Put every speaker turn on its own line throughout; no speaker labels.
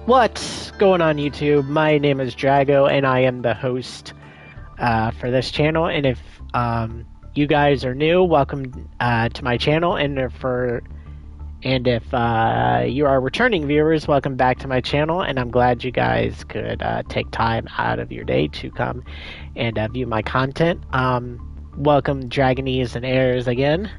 What's going on YouTube? My name is Drago and I am the host for this channel. And if you guys are new, welcome to my channel. And if you are returning viewers, welcome back to my channel. And I'm glad you guys could take time out of your day to come and view my content. Welcome Dragonese and Airs again.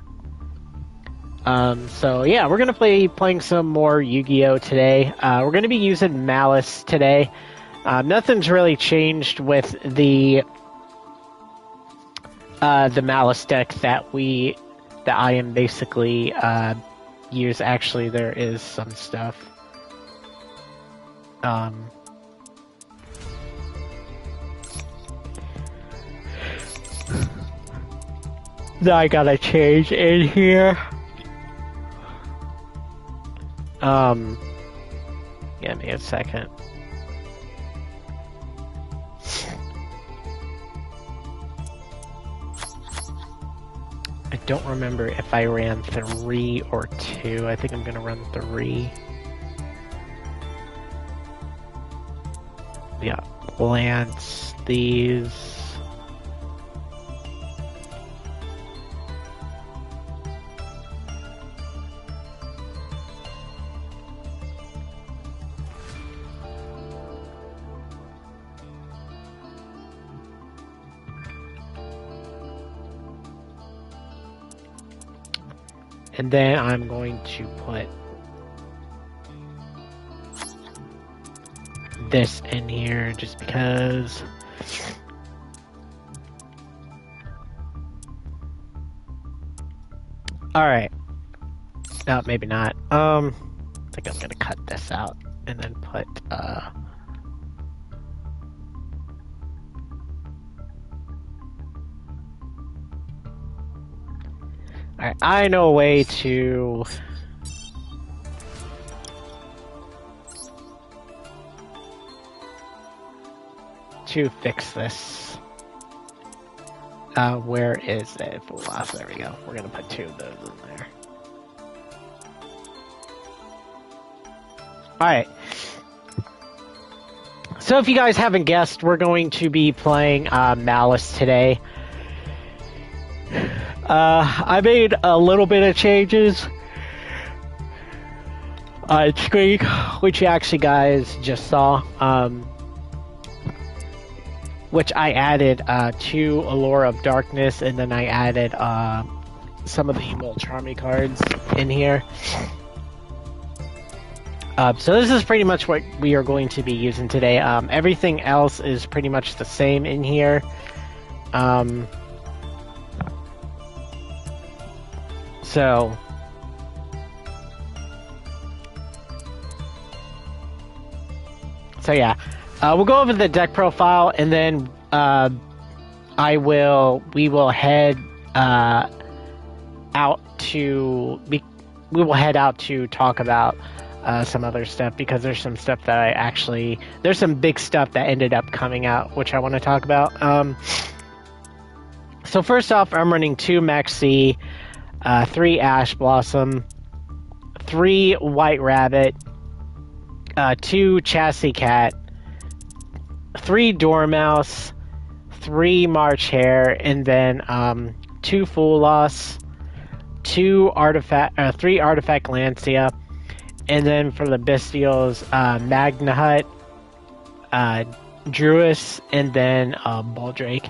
So yeah, we're gonna playing some more Yu-Gi-Oh today. We're gonna be using Maliss today. Nothing's really changed with the Maliss deck that I am basically use. Actually, there is some stuff. That I gotta change in here. Give me a second. I don't remember if I ran 3 or 2. I think I'm gonna run 3. We got plants, these. And then I'm going to put this in here just because. Alright. No, maybe not. I think I'm gonna cut this out and then put Alright, I know a way to fix this. Where is it? There we go. We're gonna put 2 of those in there. Alright. So if you guys haven't guessed, we're going to be playing Maliss today. I made a little bit of changes on screen, which you actually guys just saw, which I added 2 Allure of Darkness, and then I added some of the little Charmy cards in here. So this is pretty much what we are going to be using today. Everything else is pretty much the same in here. So yeah, we'll go over the deck profile, and then we will head out to talk about some other stuff, because there's some stuff that there's some big stuff that ended up coming out, which I want to talk about. So first off, I'm running 2 Maxi, 3 Ash Blossom, 3 White Rabbit, 2 Chassis Cat, 3 Dormouse, 3 March Hare, and then 2 Fool Loss, 3 Artifact Lancia, and then for the Bestials, Magna Hut, Druis, and then Baldrake.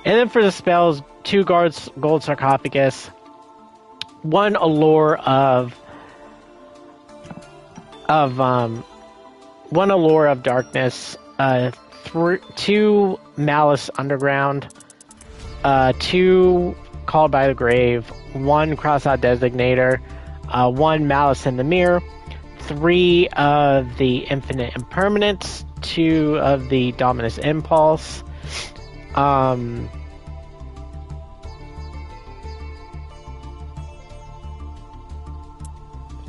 And then for the spells, 2 Gold Sarcophagus, 1 Allure of Darkness, 2 Maliss Underground, 2 Called by the Grave, 1 Crossout Designator, 1 Malice in the Mirror, 3 of the Infinite Impermanence, 2 of the Dominus Impulse,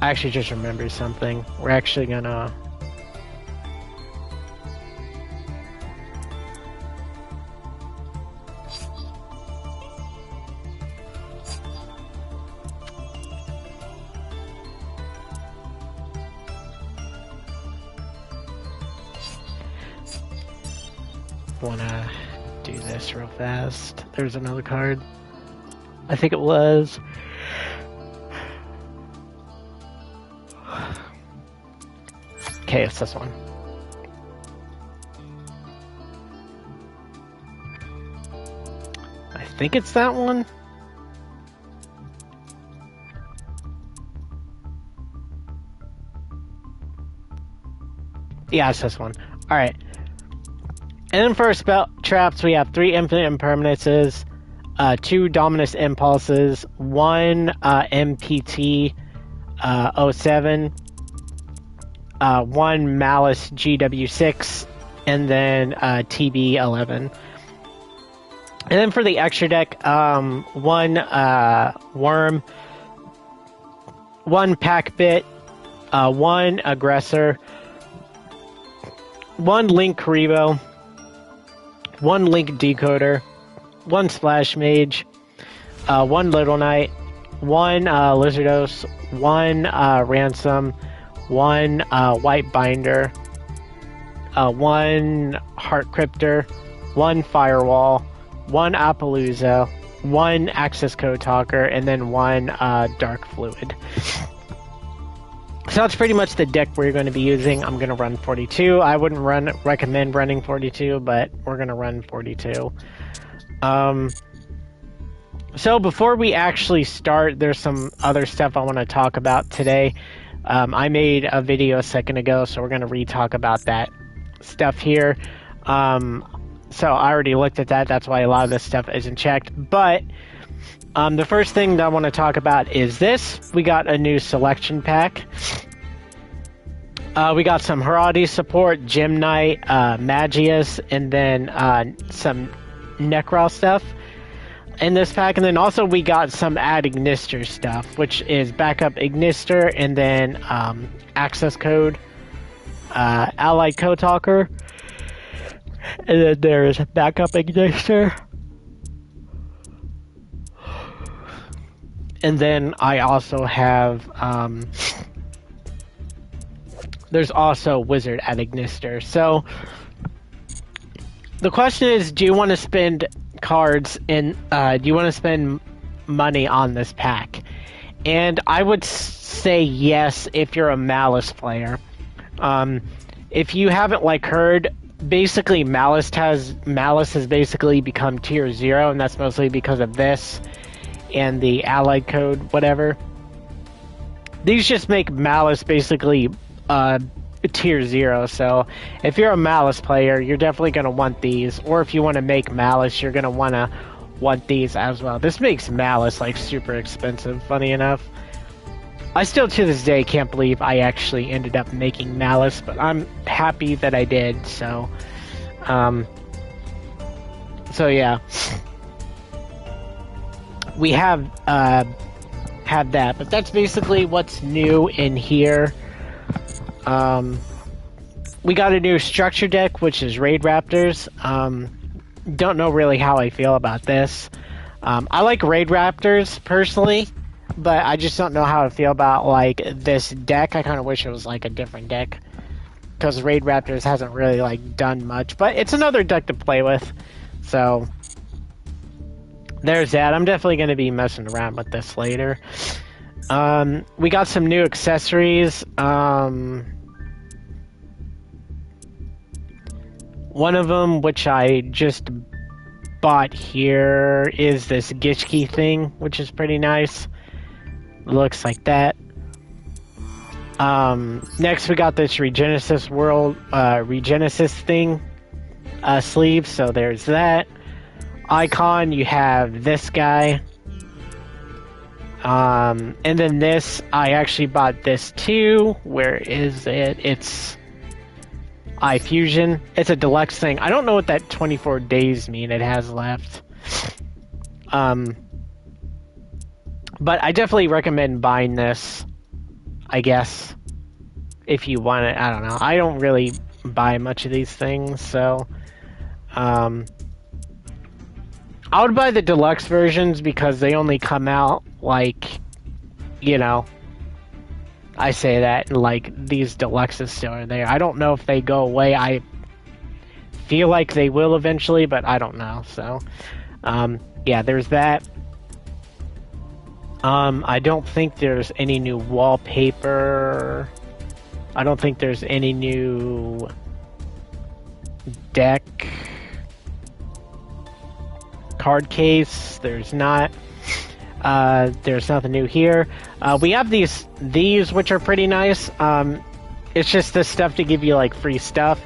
I actually just remembered something. We're actually gonna... want to do this real fast. There's another card. I think it was. Okay, it's this one. I think it's that one. Yeah, it's this one. Alright. And then for our spell traps, we have 3 infinite impermanences, 2 Dominus Impulses, 1 MPT 07, 1 Maliss GW6, and then TB 11. And then for the extra deck, 1 Worm, 1 Packbit, 1 Aggressor, 1 Link Karibo, 1 Link Decoder, 1 Splash Mage, 1 Little Knight, 1 Lizardos, 1 Ransom, 1 White Binder, 1 Heart Cryptor, 1 Firewall, 1 Appaloosa, 1 Access Code Talker, and then 1 Dark Fluid. So that's pretty much the deck we're going to be using. I'm going to run 42. I wouldn't recommend running 42, but we're going to run 42. So before we actually start, there's some other stuff I want to talk about today. I made a video a second ago, so we're going to re-talk about that stuff here. So I already looked at that. That's why a lot of this stuff isn't checked. But the first thing that I want to talk about is this. We got a new selection pack. We got some Haradi support, Gem Knight, Magius, and then some Necro stuff in this pack. And then also we got some Add Ignister stuff, which is backup Ignister and then access code, Allied Code Talker. And then there's backup Ignister. And then I also have, there's also Wizard at Ignister. So, the question is, do you want to spend cards in, do you want to spend money on this pack? And I would say yes if you're a Maliss player. If you haven't, heard, basically Maliss has basically become tier 0, and that's mostly because of this and the allied code, whatever. These just make Maliss basically tier 0, so if you're a Maliss player, you're definitely going to want these, or if you want to make Maliss, you're going to want these as well. This makes Maliss super expensive, funny enough. I still to this day can't believe I actually ended up making Maliss, but I'm happy that I did, so yeah. We have that, but that's basically what's new in here. We got a new structure deck, which is Raid Raptors. Don't know really how I feel about this. I like Raid Raptors personally, but I just don't know how I feel about this deck. I kind of wish it was a different deck, because Raid Raptors hasn't really done much, but it's another deck to play with. So there's that. I'm definitely going to be messing around with this later. We got some new accessories. One of them, which I just bought here, is this Gitchkey thing, which is pretty nice. Looks like that. Next we got this Regenesis thing sleeve, so there's that. Icon, you have this guy. And then this, I actually bought this too. Where is it? It's iFusion. It's a deluxe thing. I don't know what that 24 days mean it has left. But I definitely recommend buying this, I guess, if you want it. I don't know. I don't really buy much of these things, so I would buy the deluxe versions because they only come out I say that and these deluxes still are there. I don't know if they go away. I feel like they will eventually, but I don't know. So, yeah, there's that. I don't think there's any new wallpaper. I don't think there's any new deck. Card case, there's not. There's nothing new here. We have these which are pretty nice. It's just this stuff to give you like free stuff.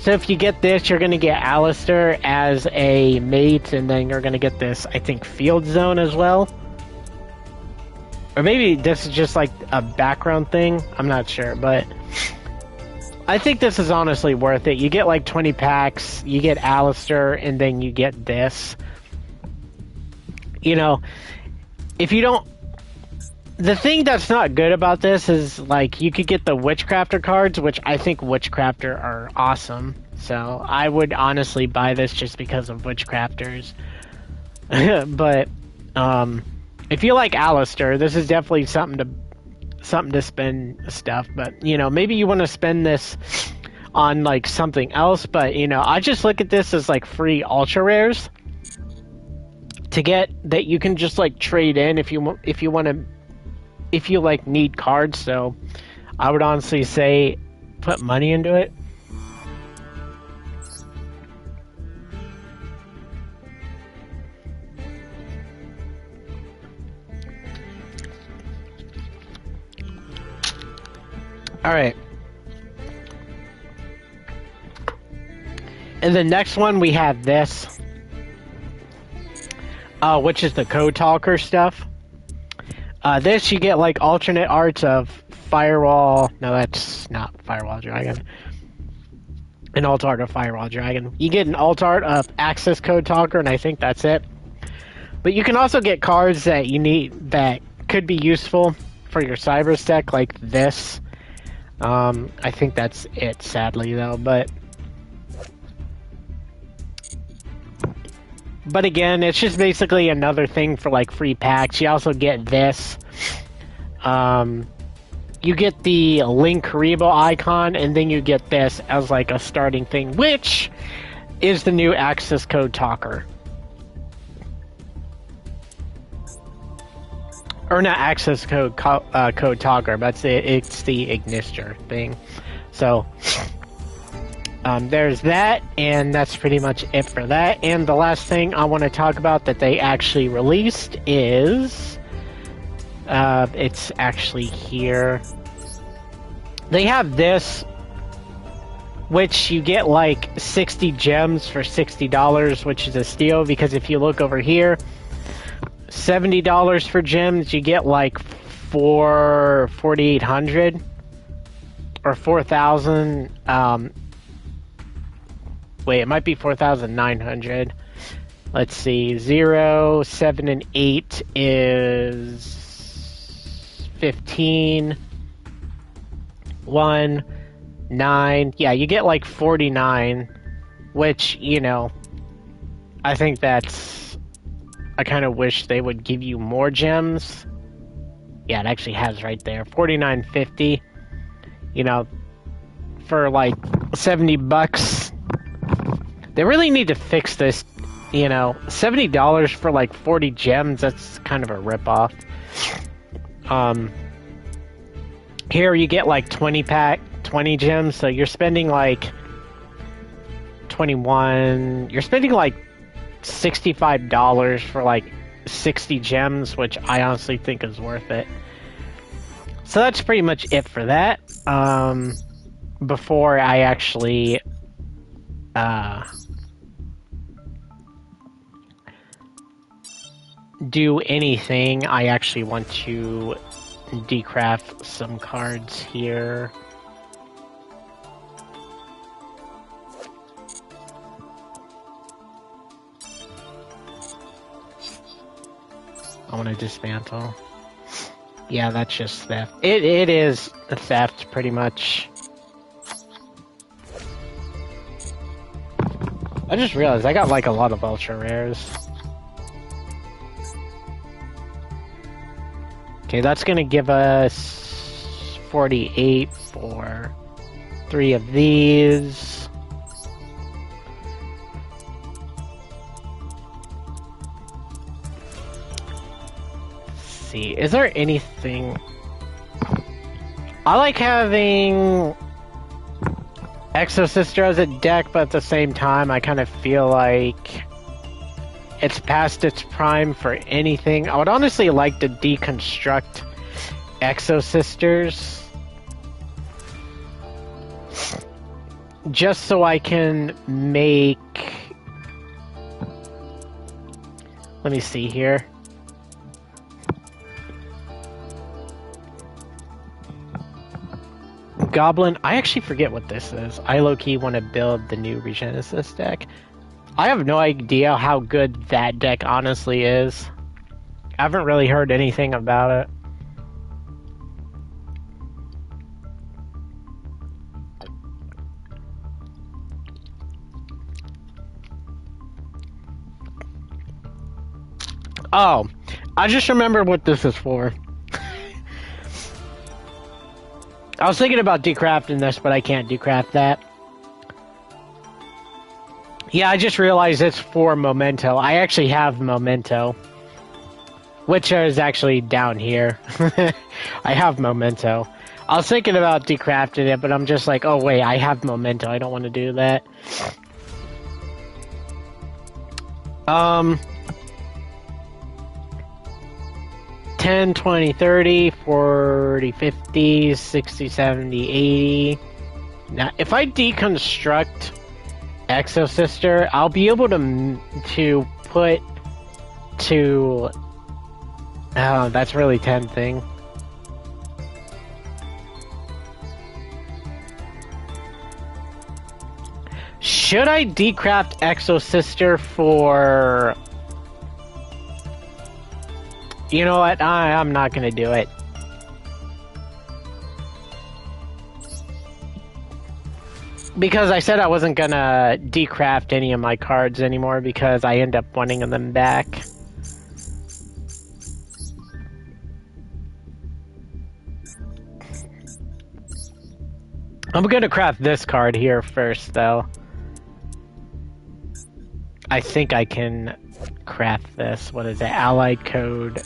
So if you get this, you're going to get Alistair as a mate, and then you're going to get this, I think, Field Zone as well. Or maybe this is just like a background thing. I'm not sure, but I think this is honestly worth it. You get like 20 packs, you get Alistair, and then you get this. You know, if you don't... The thing that's not good about this is, like, you could get the Witchcrafter cards, which I think Witchcrafter are awesome. So, I would honestly buy this just because of Witchcrafters. But, if you like Alistair, this is definitely something to spend stuff. But, you know, maybe you want to spend this on, like, something else. But, you know, I just look at this as, like, free Ultra Rares to get that you can just, like, trade in if you want to... If you, like, need cards. So I would honestly say put money into it. Alright. And the next one we have this. Which is the Code Talker stuff. This, you get, like, alternate arts of Firewall... No, that's not Firewall Dragon. An alt art of Firewall Dragon. You get an alt art of Access Code Talker, and I think that's it. But you can also get cards that you need that could be useful for your Cybers deck, like this. I think that's it, sadly, though, but again, it's just basically another thing for, like, free packs. You also get this. You get the Link Karibo icon, and then you get this as, like, a starting thing, which is the new Access Code Talker. Or not Access Code Talker, but it's the Ignister thing. So... there's that, and that's pretty much it for that. And the last thing I want to talk about that they actually released is... it's actually here. They have this, which you get like 60 gems for $60, which is a steal, because if you look over here, $70 for gems, you get like 4,800 or 4,000. Wait, it might be 4,900. Let's see. 0, 7, and 8 is 15. 1, 9. Yeah, you get like 49, which, you know, I think that's... I kind of wish they would give you more gems. Yeah, it actually has right there. 49.50. You know, for like $70. They really need to fix this, you know. $70 for like 40 gems, that's kind of a ripoff. Here you get like 20 gems, so you're spending like 21, you're spending like $65 for like 60 gems, which I honestly think is worth it. So that's pretty much it for that. Before I actually do anything, I actually want to decraft some cards here. I want to dismantle. Yeah, that's just theft. It is a theft, pretty much. I just realized I got like a lot of ultra rares. Okay, that's gonna give us 48 for 3 of these. see. Is there anything... I like having Exosister as a deck, but at the same time, I kind of feel like it's past its prime for anything. I would honestly like to deconstruct Exosisters just so I can make... Let me see here. Goblin, I actually forget what this is. I low-key want to build the new Regenesis deck. I have no idea how good that deck honestly is. I haven't really heard anything about it. Oh, I just remember what this is for. I was thinking about decrafting this, but I can't decraft that. Yeah, I just realized it's for Memento. I actually have Memento, which is actually down here. I have Memento. I was thinking about decrafting it, but I'm just like, oh wait, I have Memento. I don't want to do that. 10, 20, 30, 40, 50, 60, 70, 80. Now, if I deconstruct Exosister, I'll be able to put to... Oh, that's really tempting. Should I decraft Exosister for... You know what? I'm not gonna do it. Because I said I wasn't gonna decraft any of my cards anymore because I end up wanting them back. I'm gonna craft this card here first, though. I think I can craft this. What is it? Allied Code.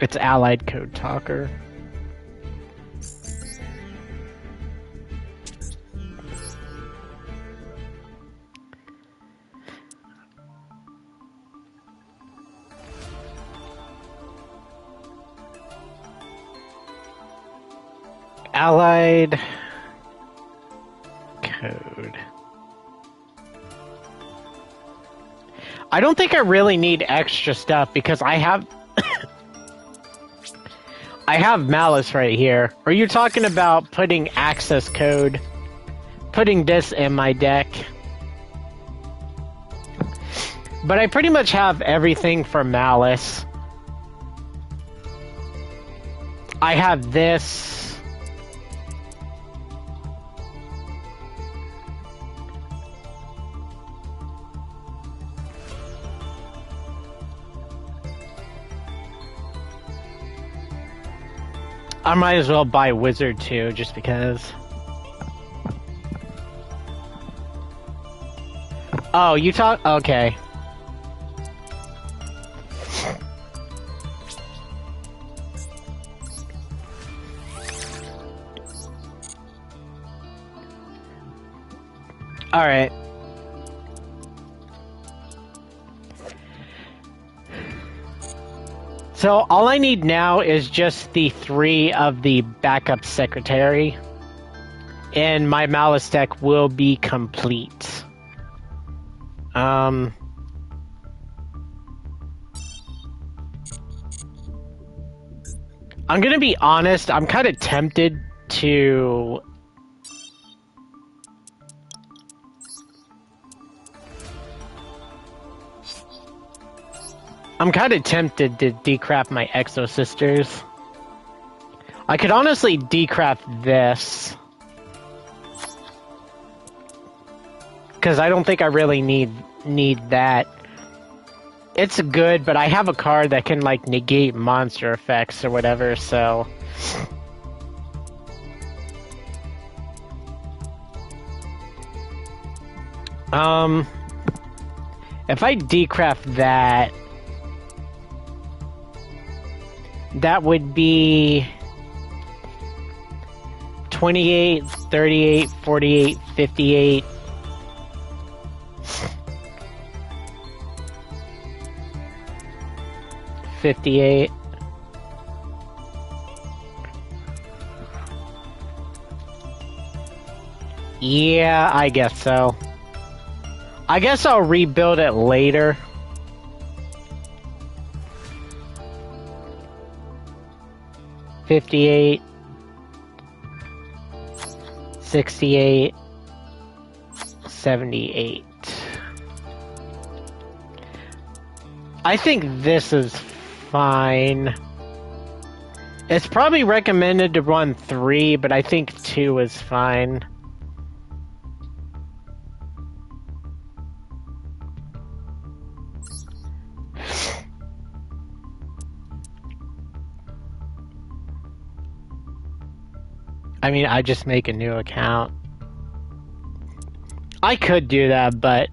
It's Allied Code Talker. Allied Code. I don't think I really need extra stuff because I have I have Maliss right here. Are you talking about putting access code? Putting this in my deck? But I pretty much have everything for Maliss. I have this. I might as well buy Wizard too, just because. Oh, you talk? Okay. Alright. So all I need now is just the 3 of the backup secretary, and my Maliss deck will be complete. I'm gonna be honest, I'm kind of tempted to... I'm kind of tempted to decraft my Exosisters. I could honestly decraft this. Because I don't think I really need that. It's good, but I have a card that can, like, negate monster effects or whatever, so... If I decraft that... That would be 28, 38, 48, 58. $58. Yeah, I guess so. I guess I'll rebuild it later. $58. 68. 78. I think this is fine. It's probably recommended to run 3, but I think 2 is fine. I mean, I just make a new account. I could do that, but...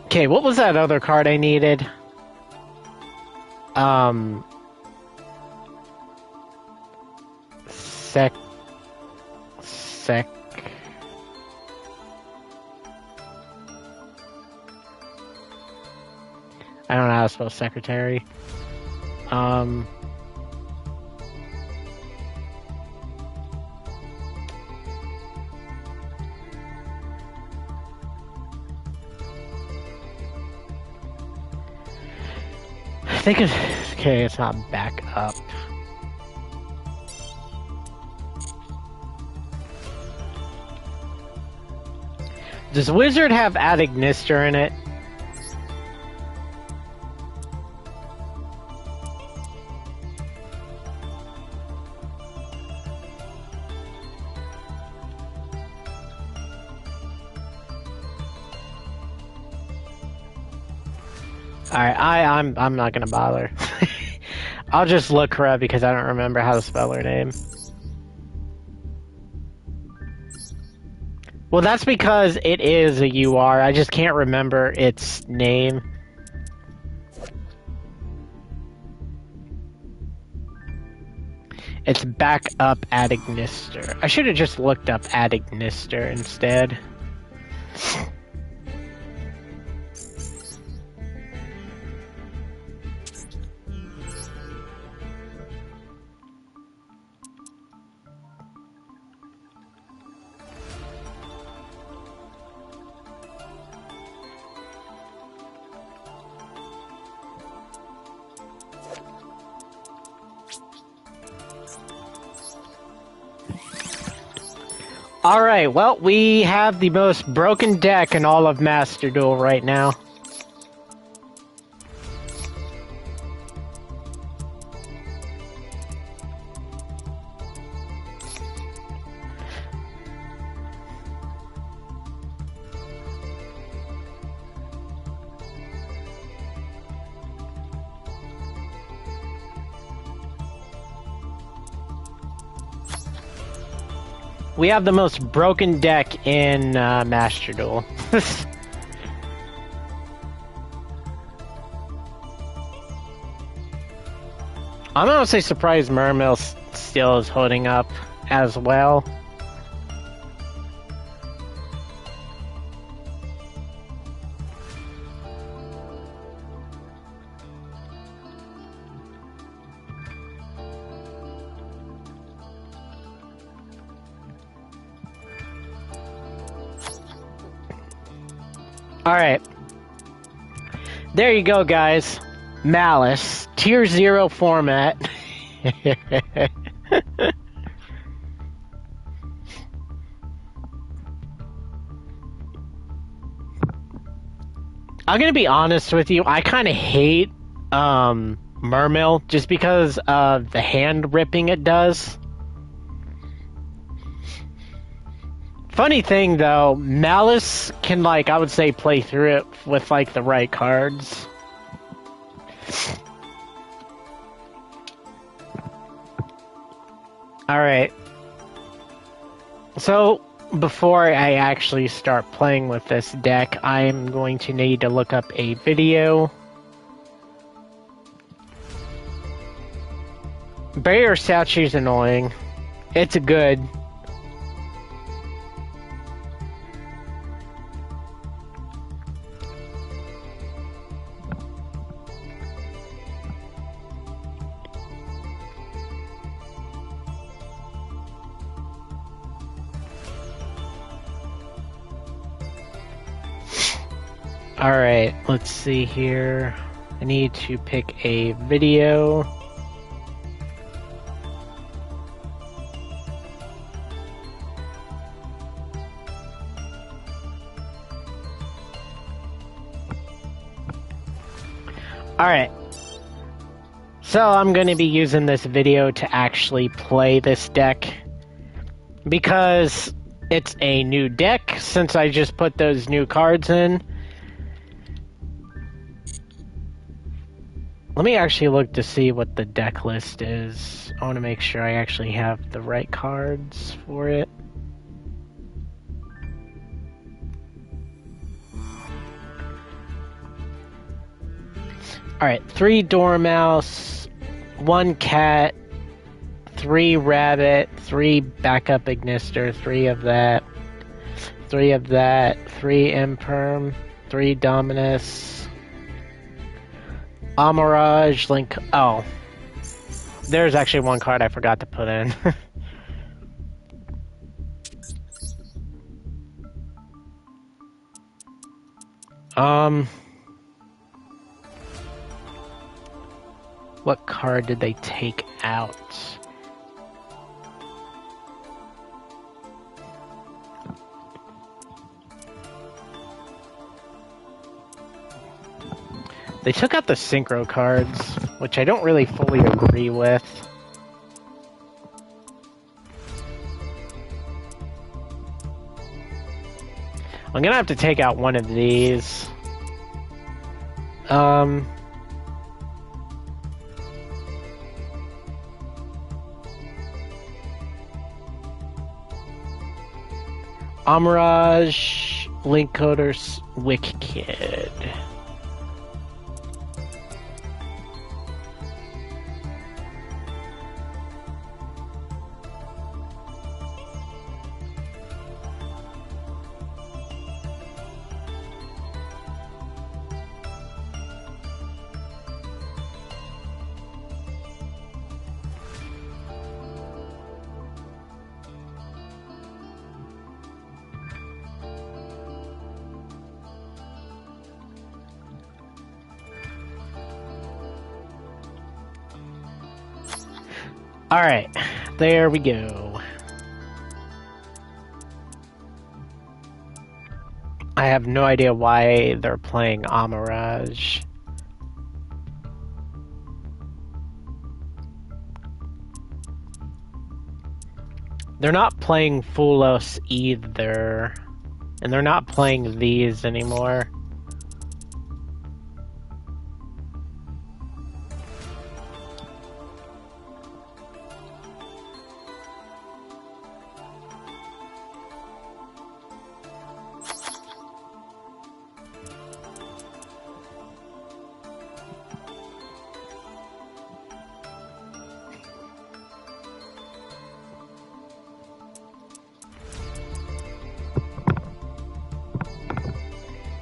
Okay, what was that other card I needed? Sec... I don't know how to spell secretary. I think it's... Okay, it's not back up. Does Wizard have Adignister in it? Alright, I'm not gonna bother. I'll just look her up because I don't remember how to spell her name. Well, that's because it is a UR. I just can't remember its name. It's back up Adignister. I should have just looked up Adignister instead. Alright, well, we have the most broken deck in all of Master Duel right now. We have the most broken deck in Master Duel. I'm honestly surprised Mermill still is holding up as well. Alright. There you go, guys. Maliss. Tier 0 format. I'm gonna be honest with you. I kind of hate Mermill just because of the hand ripping it does. Funny thing though, Maliss can, like, I would say play through it with, like, the right cards. Alright. So, before I actually start playing with this deck, I'm going to need to look up a video. Barrier Statue's annoying. It's good. Alright, let's see here. I need to pick a video. Alright. So I'm going to be using this video to actually play this deck. Because it's a new deck, since I just put those new cards in. Let me actually look to see what the deck list is. I want to make sure I actually have the right cards for it. Alright, 3 Dormouse, 1 Cat, 3 Rabbit, 3 Backup Ignister, 3 of that, 3 of that, 3 Imperm, 3 Dominus, Amirage, Link. Oh, there's actually one card I forgot to put in. What card did they take out? They took out the Synchro cards, which I don't really fully agree with. I'm gonna have to take out one of these. Amirage, Link Coders, Wicked. Alright, there we go. I have no idea why they're playing Amirage. They're not playing Fulos either. And they're not playing these anymore.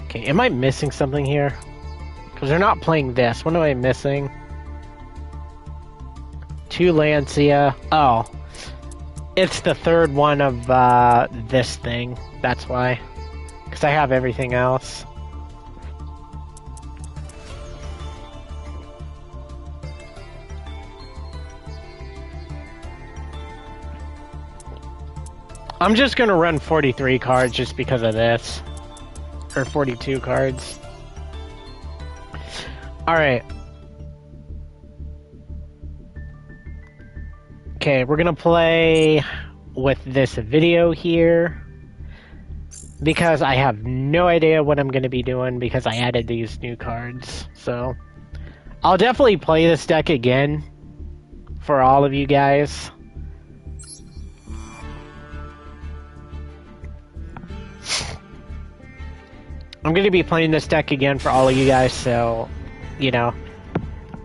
Okay, am I missing something here? Because they're not playing this. What am I missing? 2 Lancia. Oh. It's the third one of this thing. That's why. Because I have everything else. I'm just going to run 43 cards just because of this. Or 42 cards. Alright. Okay, we're gonna play with this video here. Because I have no idea what I'm gonna be doing because I added these new cards. So, I'll definitely play this deck again for all of you guys. I'm going to be playing this deck again for all of you guys, so, you know,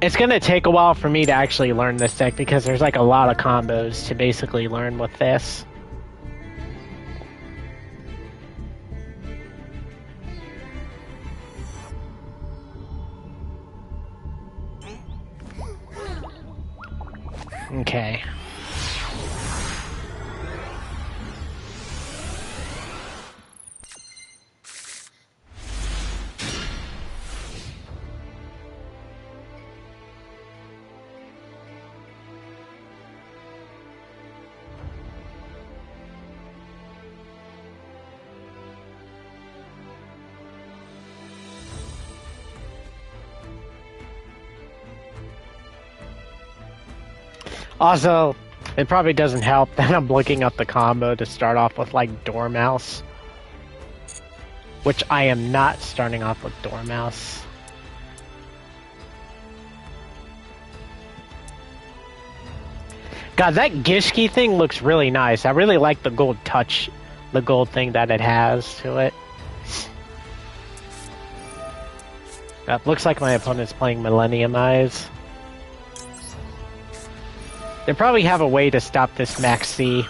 it's going to take a while for me to actually learn this deck because there's like a lot of combos to basically learn with this. Okay. Also, it probably doesn't help that I'm looking up the combo to start off with, like, Dormouse. Which I am not starting off with Dormouse. God, that Gishki thing looks really nice. I really like the gold touch, the gold thing that it has to it. That looks like my opponent's playing Millennium Eyes. They probably have a way to stop this Max C.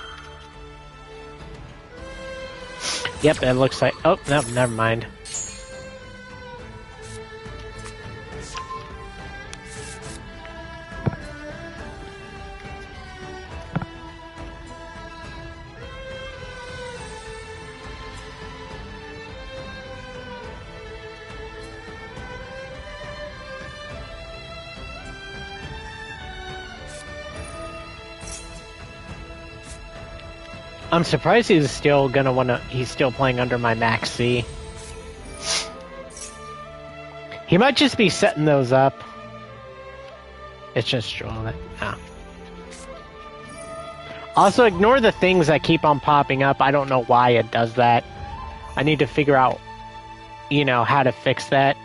Yep, it looks like... Oh, no, never mind. I'm surprised he's still gonna wanna... He's still playing under my Max C. He might just be setting those up. It's just trolling. Ah. Also, ignore the things that keep on popping up. I don't know why it does that. I need to figure out, you know, how to fix that.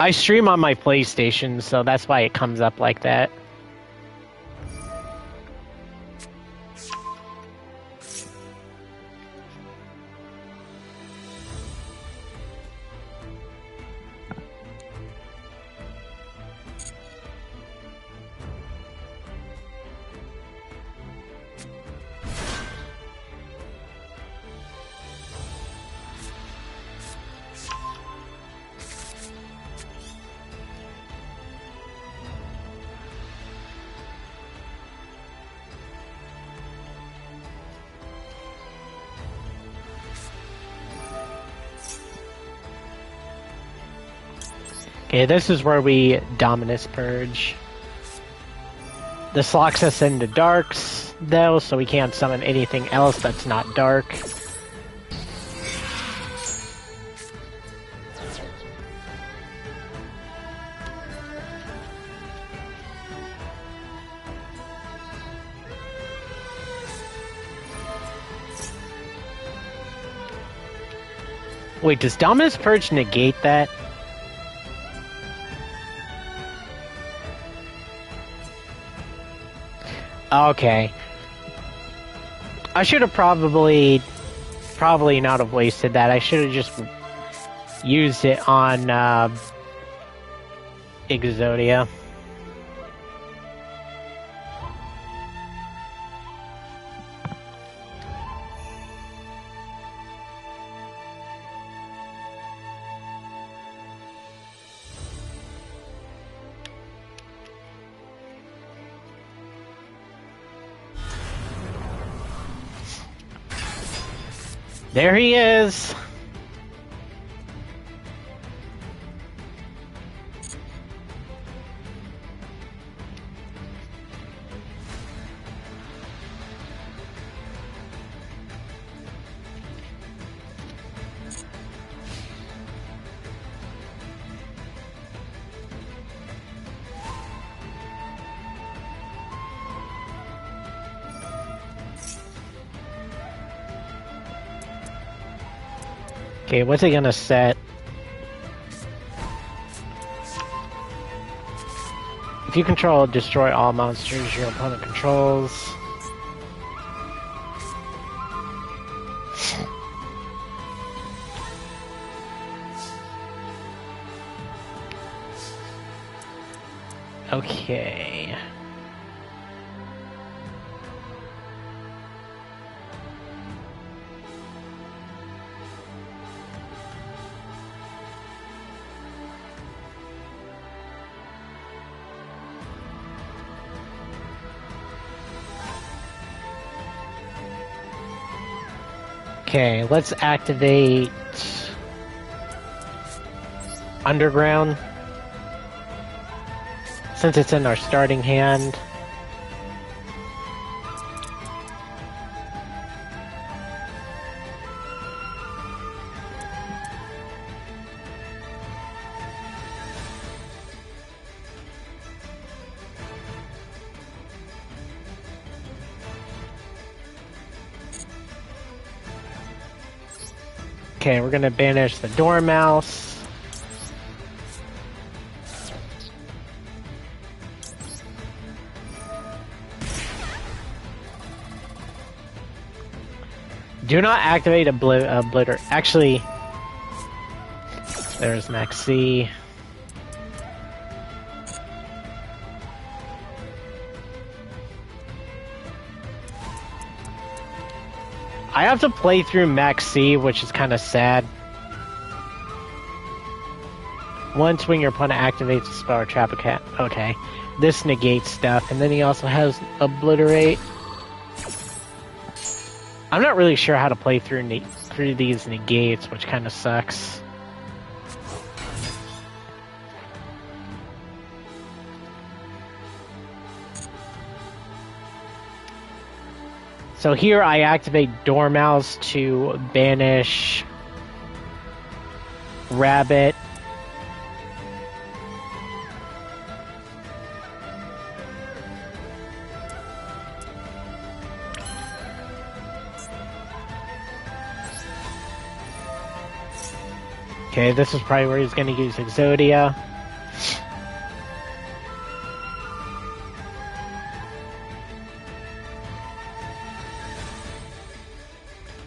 I stream on my PlayStation, so that's why it comes up like that. Okay, this is where we Dominus Purge. This locks us into darks, though, so we can't summon anything else that's not dark. Wait, does Dominus Purge negate that? Okay. I should have probably not have wasted that. I should have just used it on Exodia. There he is! Okay, what's he gonna set? If you control, destroy all monsters your opponent controls. Okay. Okay, let's activate Underground since it's in our starting hand. Okay, we're gonna banish the Dormouse. Do not activate Obliter. Actually, there's Maxi. I have to play through Maxi, which is kind of sad. Once when your opponent activates a spell or trap a cat. Okay, this negates stuff, and then he also has Obliterate. I'm not really sure how to play through these negates, which kind of sucks. So here I activate Dormouse to banish Rabbit. Okay, this is probably where he's going to use Exodia.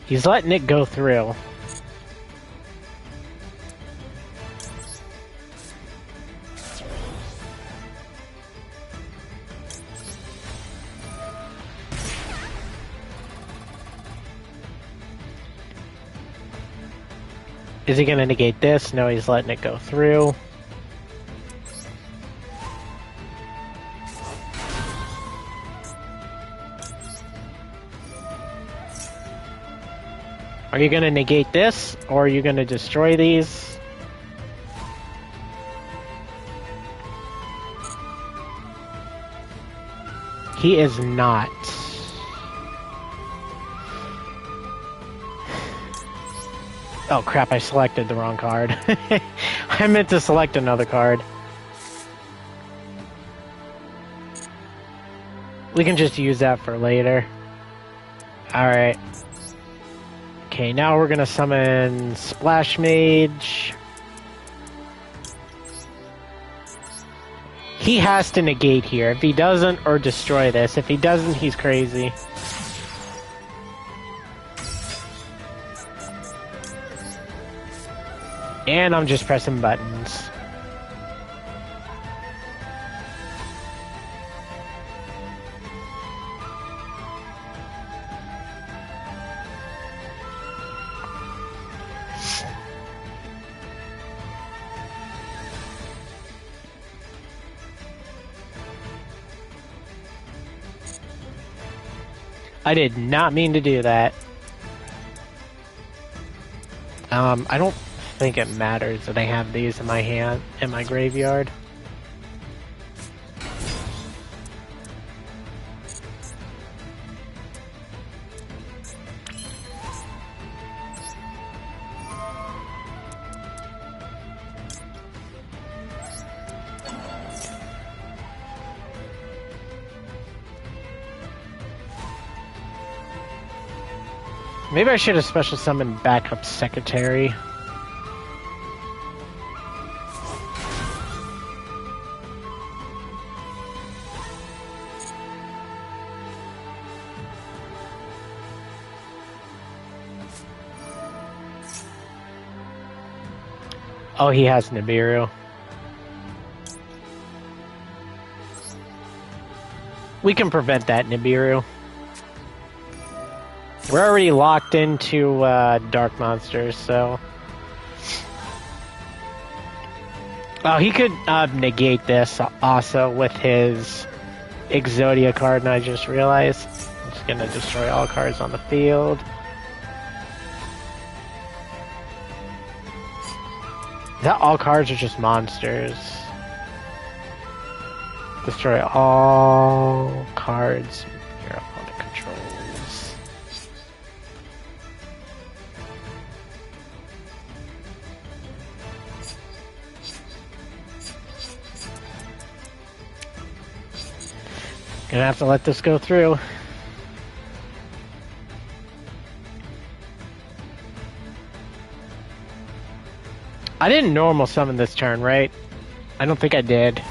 He's letting it go through. Is he going to negate this? No, he's letting it go through. Are you going to negate this, or are you going to destroy these? He is not. Oh crap, I selected the wrong card. I meant to select another card. We can just use that for later. Alright. Okay, now we're gonna summon Splash Mage. He has to negate here. If he doesn't, or destroy this. If he doesn't, he's crazy. And I'm just pressing buttons. I did not mean to do that. I don't think it matters that I have these in my hand, in my graveyard. Maybe I should have special summoned backup secretary. Oh, he has Nibiru. We can prevent that, Nibiru. We're already locked into dark monsters, so... Oh, he could negate this also with his Exodia card, and I just realized. I'm just gonna destroy all cards on the field. That all cards are just monsters. Destroy all cards your opponent controls. Gonna have to let this go through. I didn't normal summon this turn, right? I don't think I did.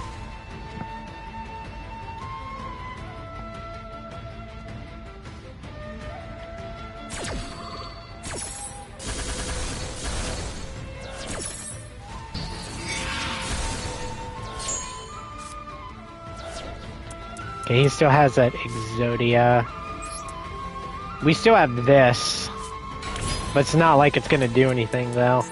Okay, he still has that Exodia. We still have this, but it's not like it's gonna do anything though.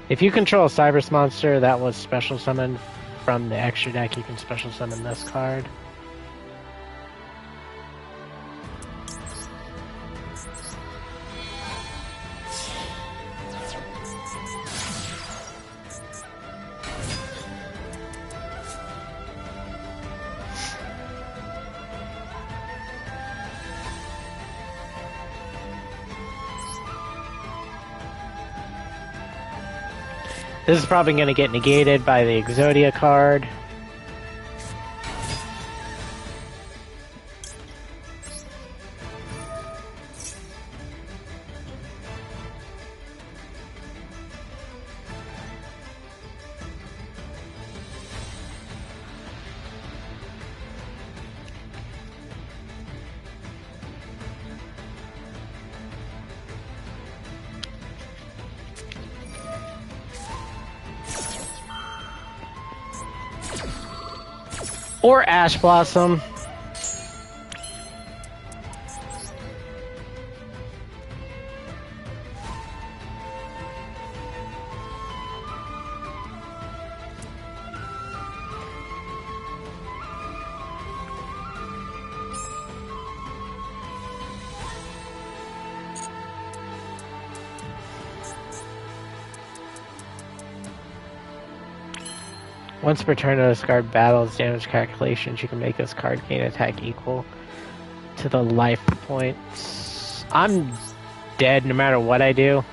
If you control a Cybers monster that was special summoned from the extra deck, you can special summon this card. This is probably going to get negated by the Exodia card. Or Ash Blossom. Once per turn this card battles damage calculations, you can make this card gain attack equal to the life points. I'm dead no matter what I do.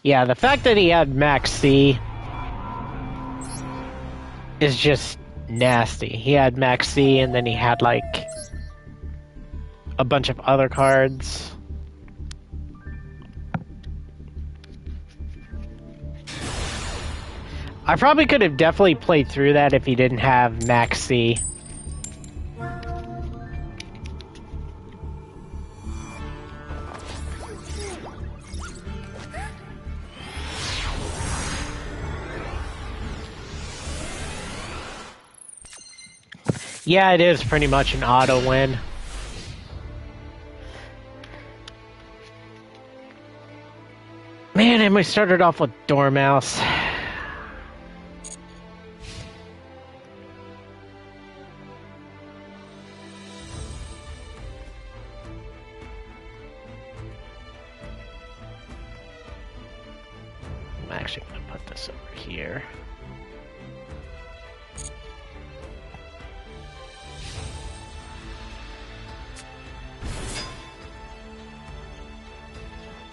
Yeah, the fact that he had Max C is just nasty. He had Max C and then he had like a bunch of other cards. I probably could have definitely played through that if he didn't have Max C. Yeah, it is pretty much an auto win. Man, and we started off with Dormouse. I'm actually going to put this over here.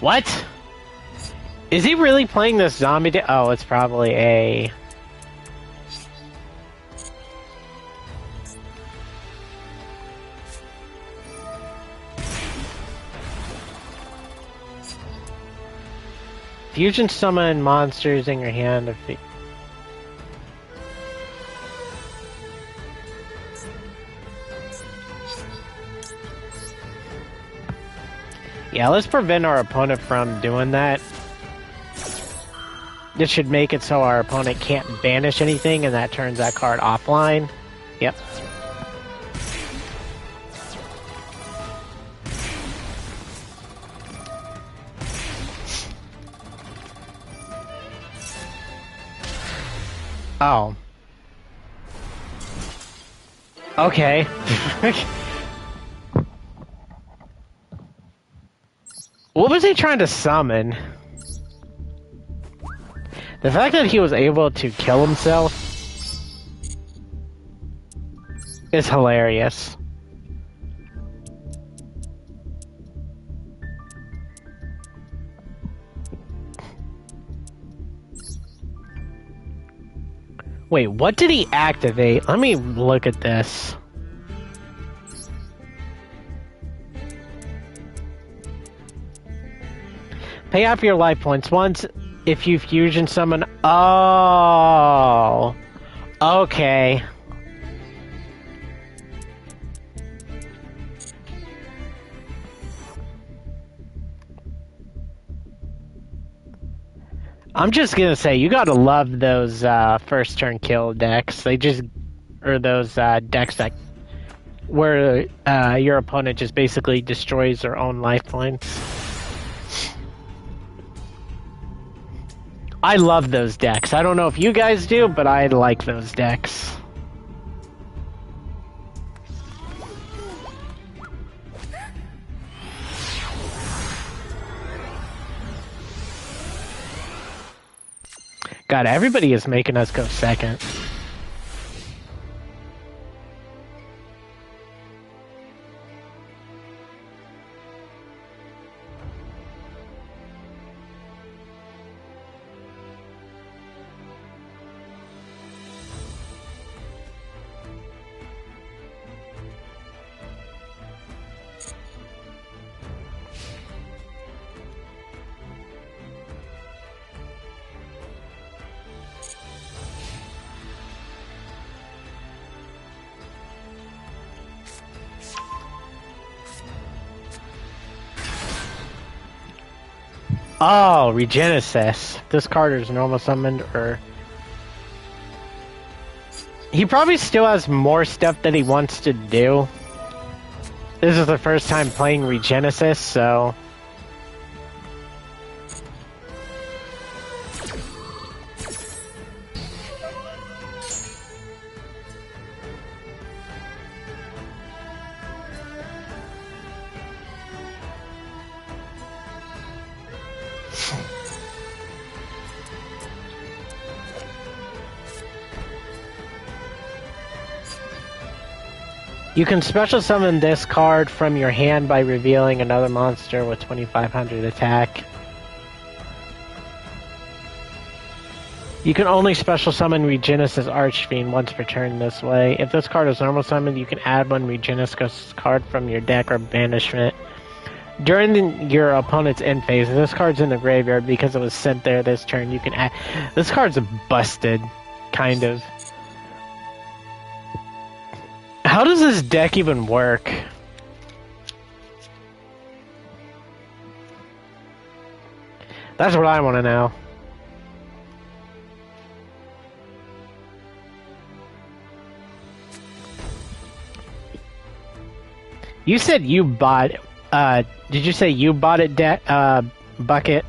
What? Is he really playing this zombie? Oh, it's probably a... Fusion summon monsters in your hand. Yeah, let's prevent our opponent from doing that. This should make it so our opponent can't banish anything, and that turns that card offline. Yep. Oh. Okay. What was he trying to summon? The fact that he was able to kill himself is hilarious. Wait, what did he activate? Let me look at this. Pay off your life points once if you fusion summon. Oh, okay. I'm just gonna say, you gotta love those first turn kill decks. They just, or those decks that where your opponent just basically destroys their own life points. I love those decks. I don't know if you guys do, but I like those decks. God, everybody is making us go second. Oh, Regenesis. This card is normal summoned, or... He probably still has more stuff that he wants to do. This is the first time playing Regenesis, so... You can special summon this card from your hand by revealing another monster with 2500 attack. You can only special summon Regenesis Archfiend once per turn this way. If this card is normal summoned, you can add one Regenesis card from your deck or banishment. During your opponent's end phase, if this card's in the graveyard because it was sent there this turn, you can add... This card's busted, kind of. How does this deck even work? That's what I want to know. You said you bought... did you say you bought it, Bucket?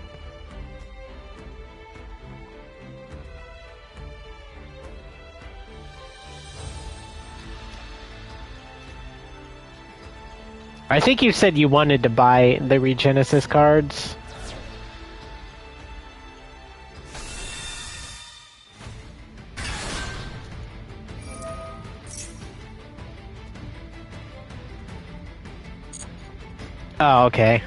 I think you said you wanted to buy the Regenesis cards. Oh, okay.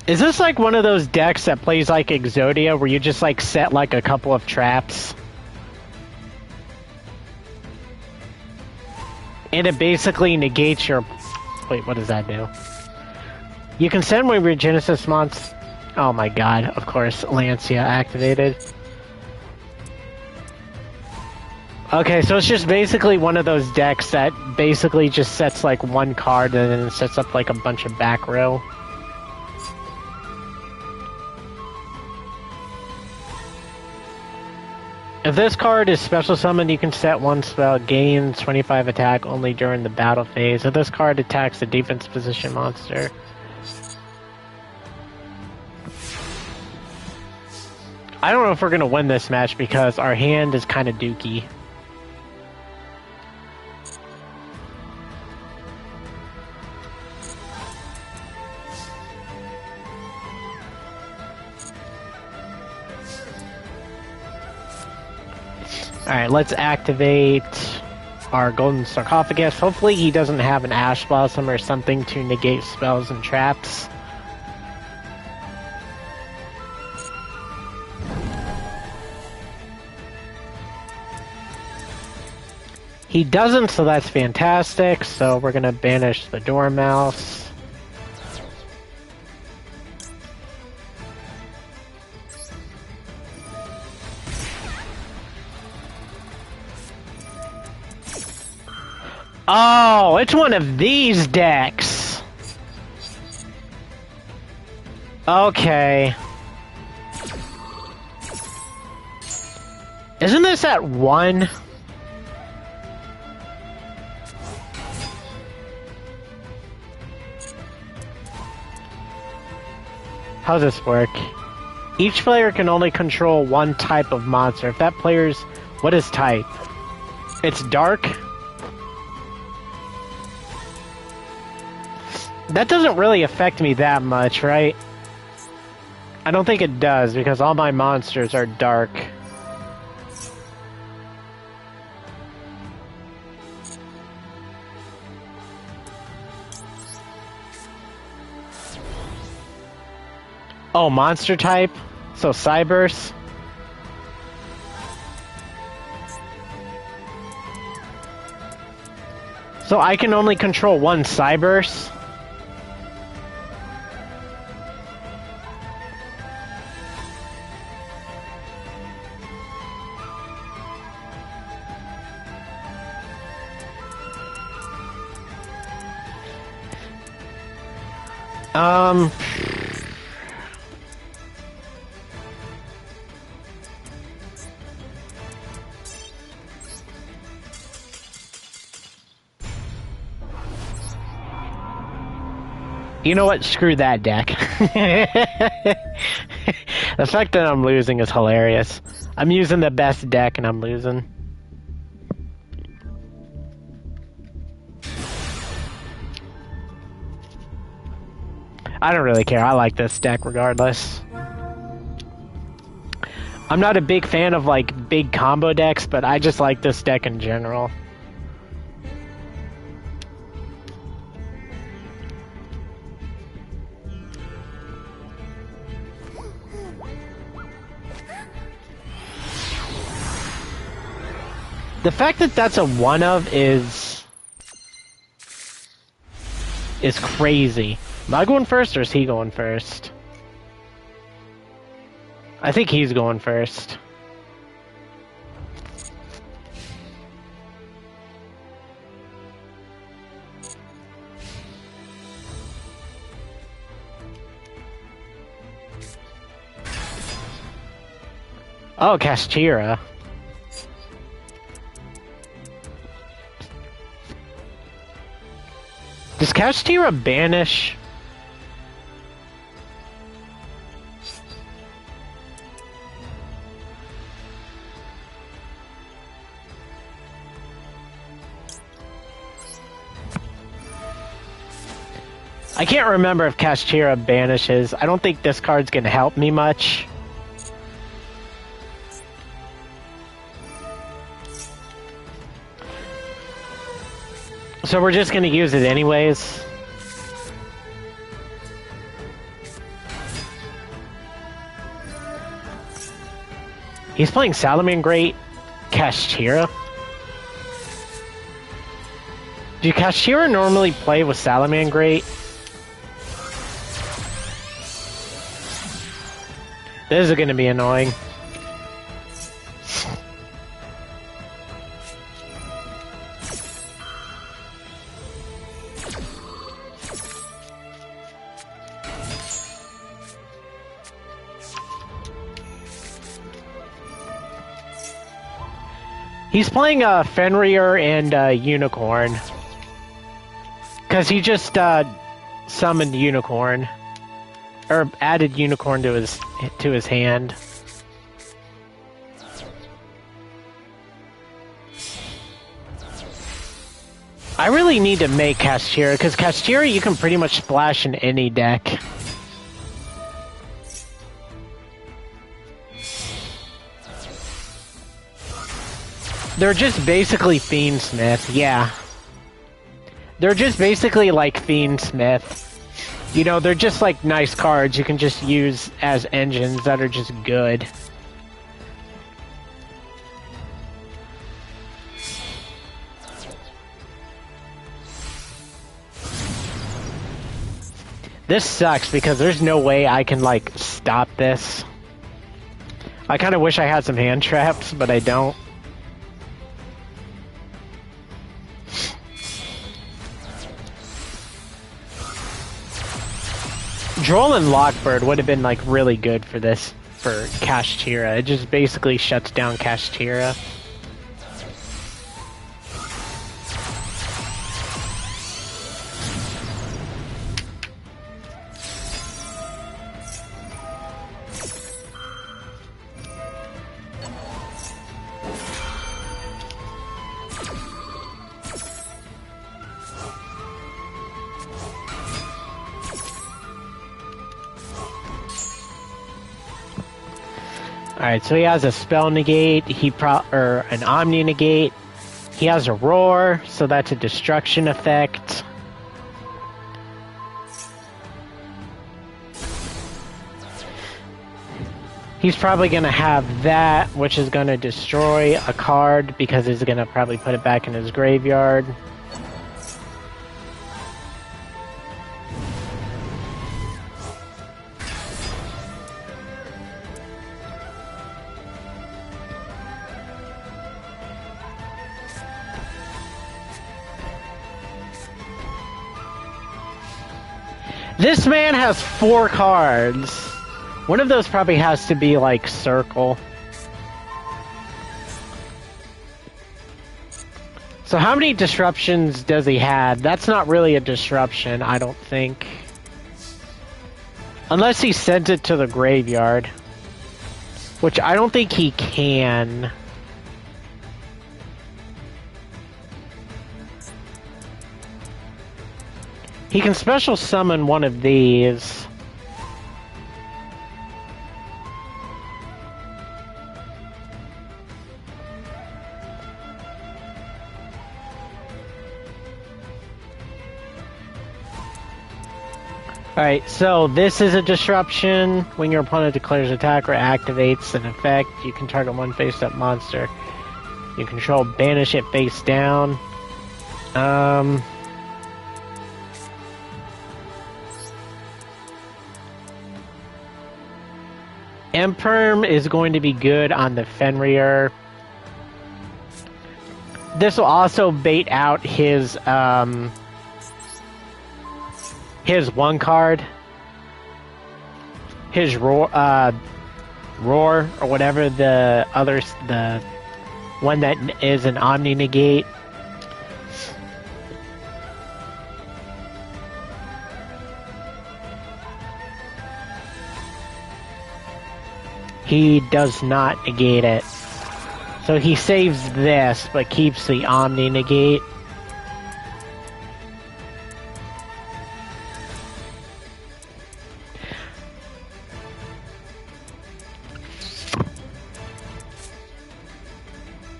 Is this like one of those decks that plays like Exodia, where you just like set like a couple of traps? And it basically negates your... Wait, what does that do? You can send one of your Genesis monsters. Oh my god, of course, Lancia activated. Okay, so it's just basically one of those decks that basically just sets like one card and then sets up like a bunch of back row. If this card is special summoned, you can set one spell, gain 25 attack only during the battle phase. If this card attacks a defense position monster. I don't know if we're going to win this match because our hand is kind of dookie. Alright, let's activate our Golden Sarcophagus. Hopefully he doesn't have an Ash Blossom or something to negate spells and traps. He doesn't, so that's fantastic. So we're going to banish the Dormouse. Oh, it's one of these decks. Okay. Isn't this at 1? How does this work? Each player can only control one type of monster. If that player's... What is type? It's dark? That doesn't really affect me that much, right? I don't think it does, because all my monsters are dark. Oh, monster type? So Cyberse? So I can only control one Cyberse? You know what? Screw that deck. The fact that I'm losing is hilarious. I'm using the best deck and I'm losing. I don't really care. I like this deck regardless. I'm not a big fan of like big combo decks, but I just like this deck in general. The fact that that's a one of is crazy. Am I going first or is he going first? I think he's going first. Oh, Kastira. Does Kastira banish? I can't remember if Kastira banishes. I don't think this card's gonna help me much. So we're just gonna use it anyways. He's playing Salamangreat Kastira. Do Kashira normally play with Salamangreat? This is gonna be annoying. He's playing Fenrir and Unicorn. Because he just summoned Unicorn. Or added Unicorn to his hand. I really need to make Kashira, because Kashira you can pretty much splash in any deck. They're just basically Fiendsmith, yeah. They're just basically like Fiendsmith. You know, they're just like nice cards you can just use as engines that are just good. This sucks because there's no way I can like stop this. I kind of wish I had some hand traps, but I don't. Droll and Lockbird would have been like really good for this, for Kashtira. It just basically shuts down Kashtira. Alright, so he has a Spell Negate, or an Omni Negate. He has a Roar, so that's a Destruction effect. He's probably going to have that, which is going to destroy a card, because he's going to probably put it back in his graveyard. This man has 4 cards. One of those probably has to be like Circle. So how many disruptions does he have? That's not really a disruption, I don't think. Unless he sent it to the graveyard. Which I don't think he can. He can special summon one of these. Alright, so this is a disruption. When your opponent declares attack or activates an effect, you can target one face-up monster. You control, banish it face down. Imperm is going to be good on the Fenrir. This will also bait out his one card. His roar or whatever the one that is an Omni Negate. He does not negate it. So he saves this, but keeps the Omni Negate.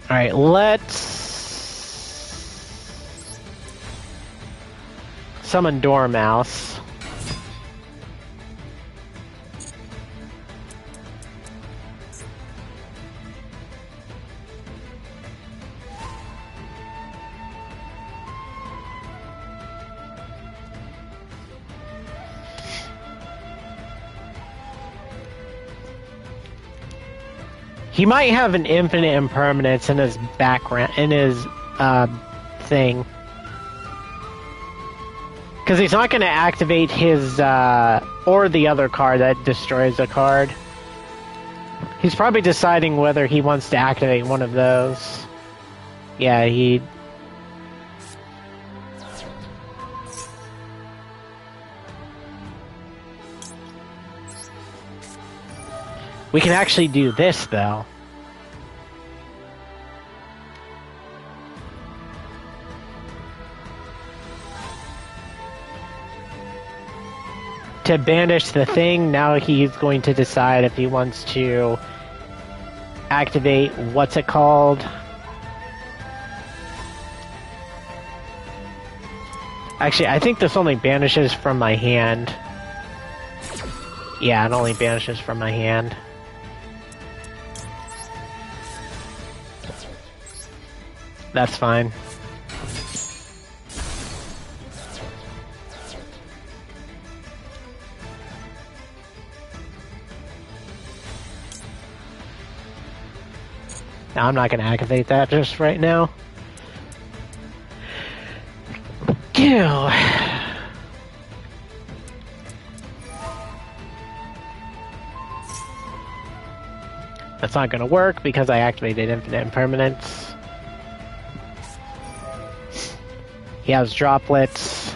Alright, let's summon Dormouse. He might have an infinite impermanence in his background, in his thing. Because he's not going to activate his, or the other card that destroys a card. He's probably deciding whether he wants to activate one of those. Yeah, he... We can actually do this, though. To banish the thing, now he's going to decide if he wants to activate, what's it called? Actually, I think this only banishes from my hand. Yeah, it only banishes from my hand. That's fine. Now, I'm not going to activate that just right now. Ew. That's not going to work because I activated infinite impermanence. He has droplets.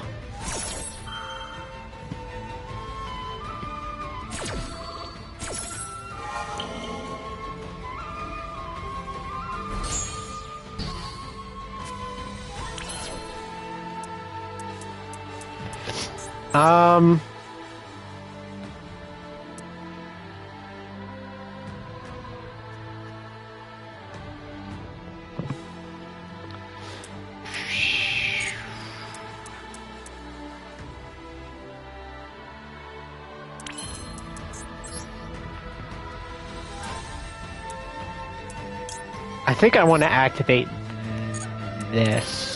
I think I want to activate this.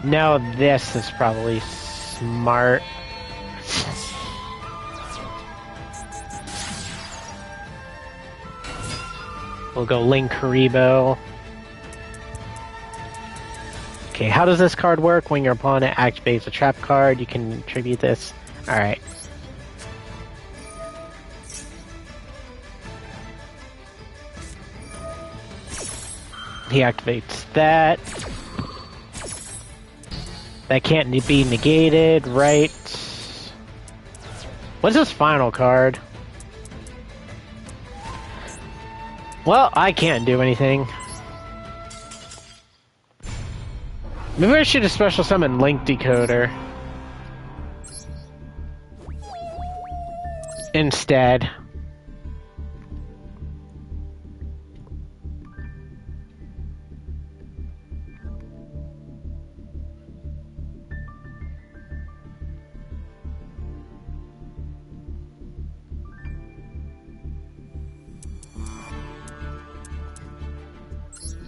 No, this is probably smart. We'll go Link Karibo. Okay, how does this card work? When your opponent activates a trap card, you can tribute this. Alright. He activates that. That can't be negated, right? What's his final card? Well, I can't do anything. Maybe I should have special summoned Link Decoder instead.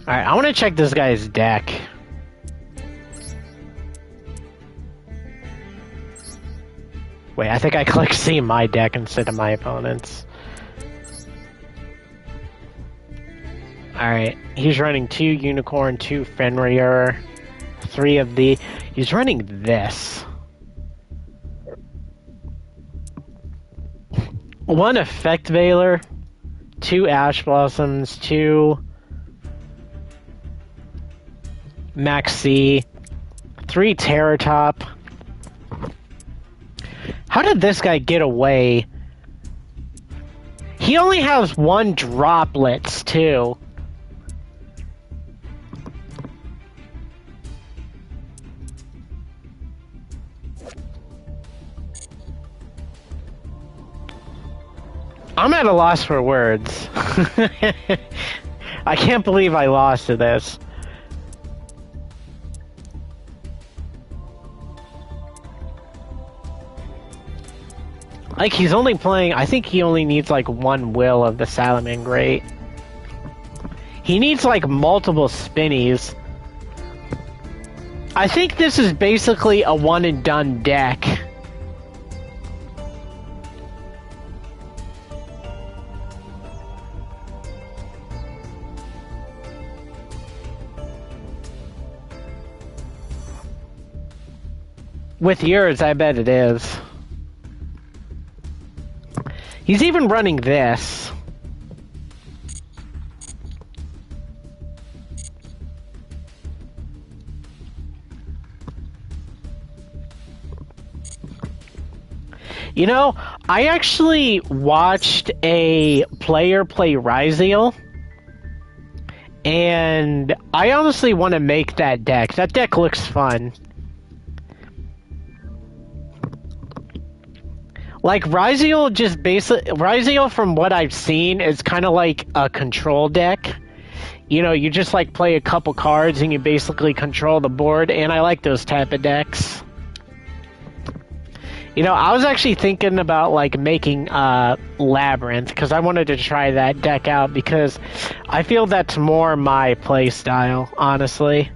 Alright, I want to check this guy's deck. Wait, I think I clicked see my deck instead of my opponent's. Alright, he's running 2 Unicorn, 2 Fenrir, 3 of the... He's running this. 1 Effect Veiler, 2 Ash Blossoms, 2... Max C, 3 Terratop. How did this guy get away? He only has 1 Droplets, too. I'm at a loss for words. I can't believe I lost to this. Like, he's only playing... I think he only needs, like, 1 Will of the Salamangreat. He needs, like, multiple Spinnies. I think this is basically a one-and-done deck. With yours, I bet it is. He's even running this. You know, I actually watched a player play Yugioh, and I honestly want to make that deck. That deck looks fun. Like, Yugioh, from what I've seen, is kind of like a control deck. You know, you just, like, play a couple cards and you basically control the board, and I like those type of decks. You know, I was actually thinking about, like, making Labyrinth, because I wanted to try that deck out, because I feel that's more my play style, honestly.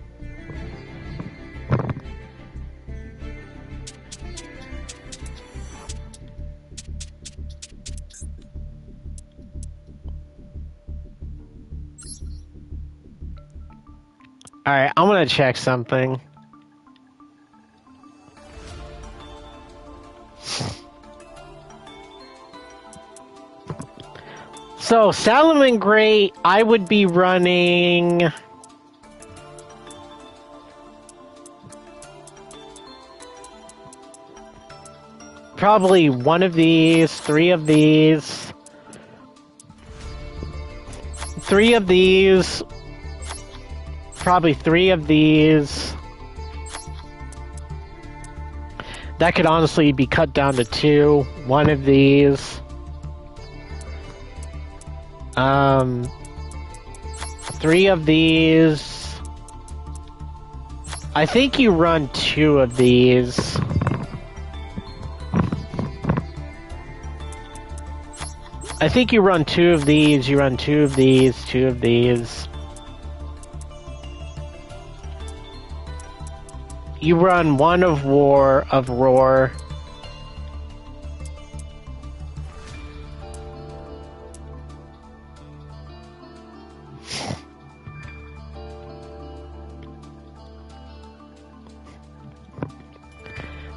Alright, I'm gonna check something. So, Salamangreat, I would be running... probably one of these, three of these... three of these... probably three of these. That could honestly be cut down to two. One of these. Three of these. I think you run two of these. I think you run two of these, you run two of these, two of these. You run one of Roar.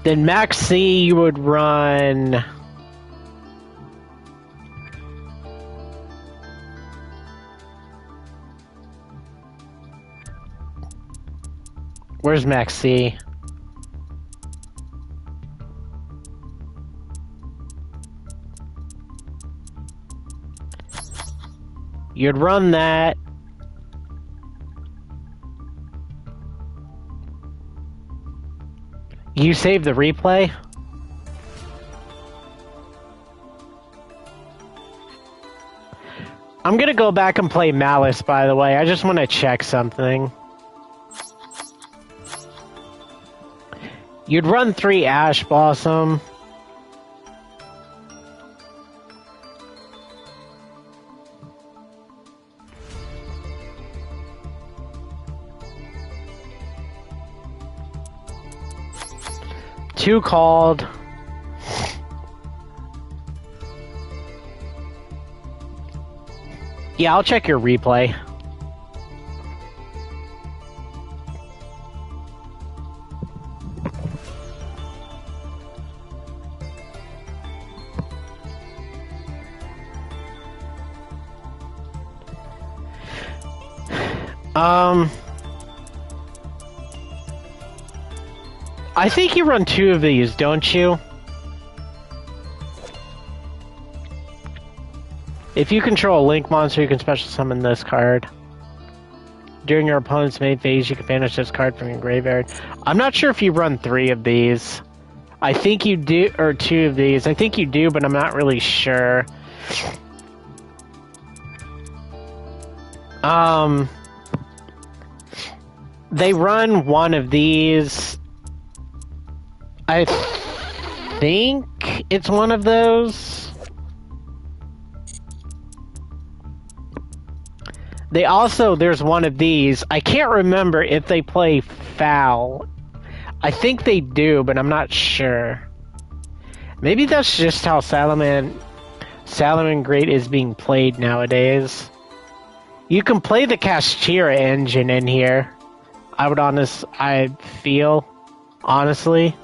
Then Max C, you would run... Where's Max C? You'd run that. You save the replay? I'm gonna go back and play Maliss, by the way. I just want to check something. You'd run 3 Ash Blossom. Two called. Yeah, I'll check your replay. I think you run 2 of these, don't you? If you control a Link monster, you can special summon this card. During your opponent's main phase, you can banish this card from your graveyard. I'm not sure if you run 3 of these. I think you do, or 2 of these. I think you do, but I'm not really sure. They run 1 of these. I think it's one of those. They also, there's one of these. I can't remember if they play Foul. I think they do, but I'm not sure. Maybe that's just how Salamangreat is being played nowadays. You can play the Castira engine in here. I feel, honestly.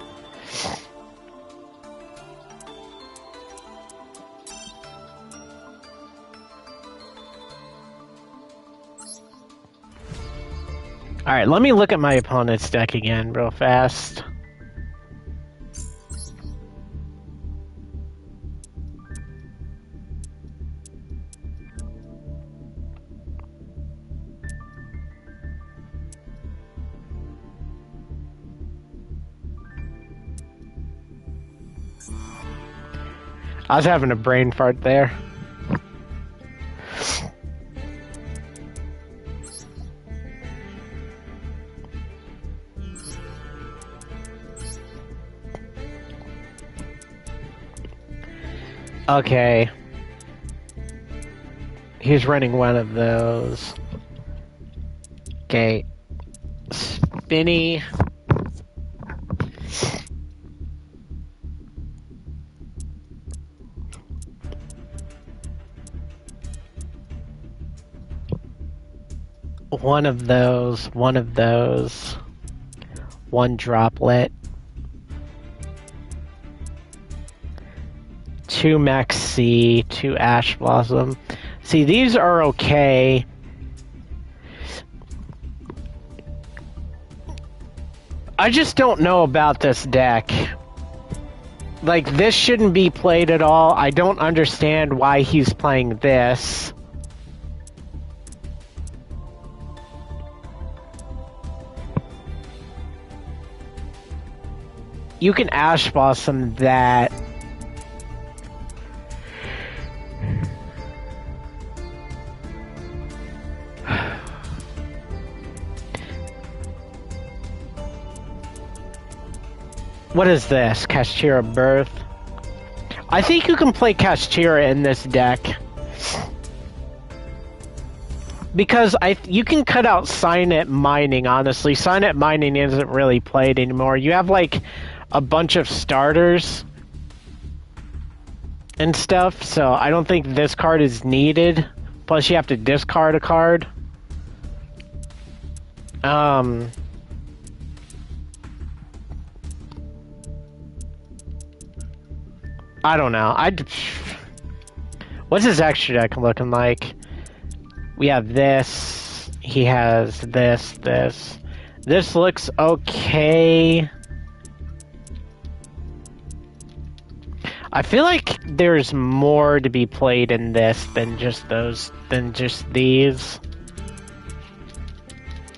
Alright, let me look at my opponent's deck again real fast. I was having a brain fart there. Okay. He's running one of those. Okay. Spinny. One of those. One droplet. 2 Max C, 2 Ash Blossom. See, these are okay. I just don't know about this deck. Like, this shouldn't be played at all. I don't understand why he's playing this. You can Ash Blossom that. What is this? Kashtira Birth? I think you can play Kashtira in this deck. Because you can cut out Signet Mining, honestly. Signet Mining isn't really played anymore. You have, like, a bunch of starters and stuff, so I don't think this card is needed. Plus, you have to discard a card. I don't know. What's his extra deck looking like? We have this. He has this. This looks okay. I feel like there's more to be played in this than just these.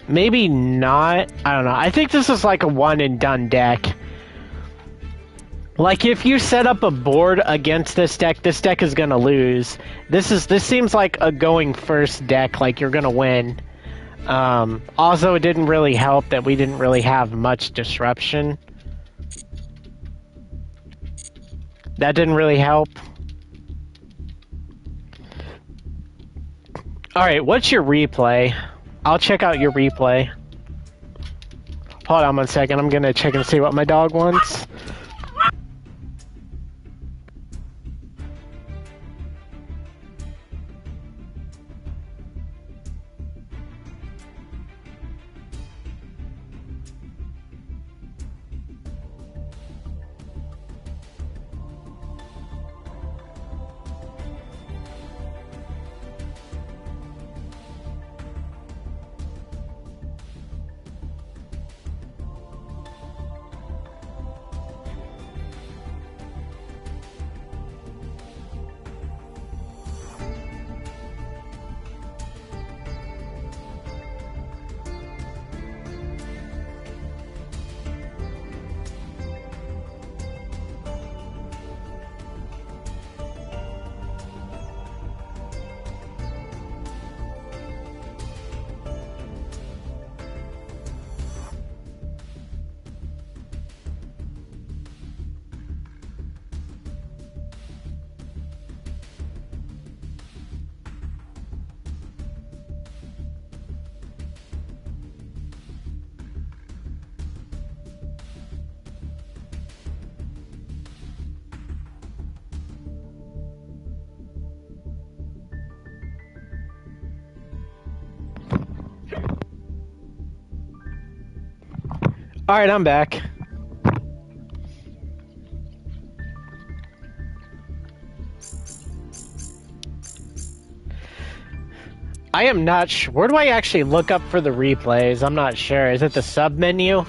Maybe not. I don't know. I think this is like a one and done deck. Like, if you set up a board against this deck is gonna lose. This seems like a going first deck, like you're gonna win. Also, it didn't really help that we didn't really have much disruption. That didn't really help. Alright, what's your replay? I'll check out your replay. Hold on 1 second, I'm gonna check and see what my dog wants. Alright, I'm back. I am not sure. Where do I actually look up for the replays? I'm not sure. Is it the sub menu?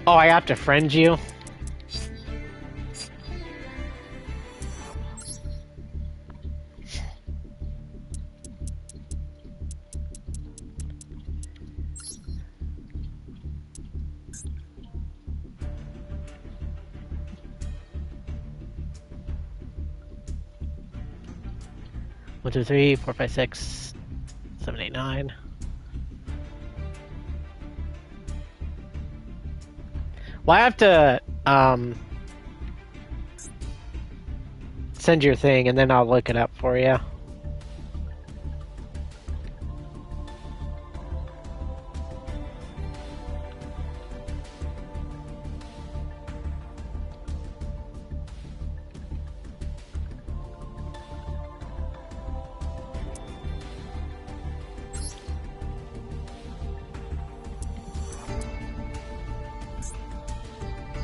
Oh, I have to friend you? One, two, three, four, five, six, 7, 8, 9. Well, I have to send your thing, and then I'll look it up for you.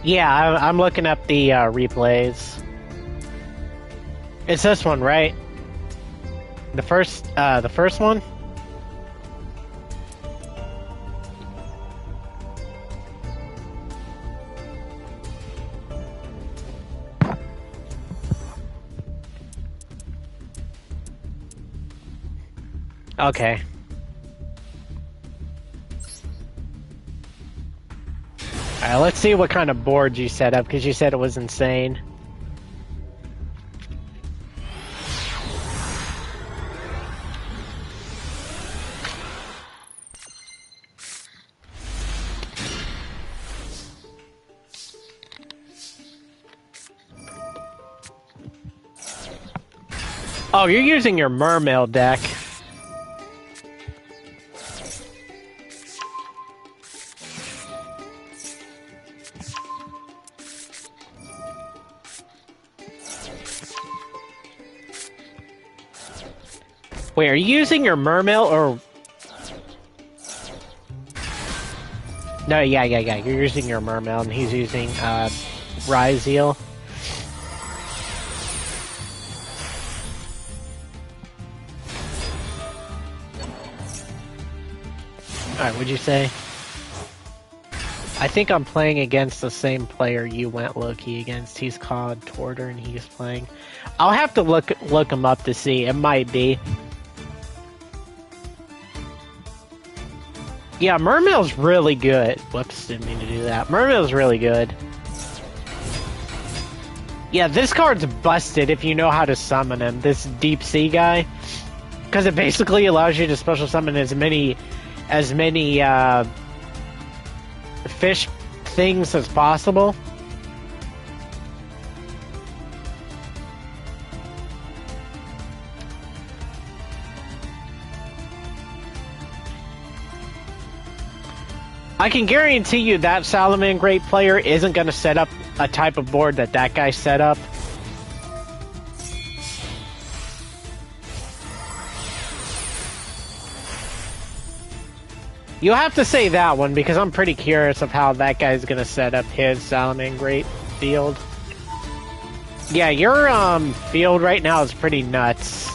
Yeah, I'm looking up the replays. It's this one, right? The first one? Okay. Alright, let's see what kind of board you set up, because you said it was insane. Oh, you're using your mermail deck. Wait, are you using your mermail or... No, yeah. You're using your mermail and he's using, Ryzeal. Alright, what'd you say? I think I'm playing against the same player you went low-key against. He's called Torter and he's playing. I'll have to look him up to see. It might be. Yeah, Mermail's really good. Whoops, didn't mean to do that. Mermail's really good. Yeah, this card's busted if you know how to summon him. This deep sea guy. Because it basically allows you to special summon as many fish things as possible. I can guarantee you that Salamangreat player isn't going to set up a type of board that guy set up. You'll have to say that one, because I'm pretty curious of how that guy's going to set up his Salamangreat field. Yeah, your field right now is pretty nuts.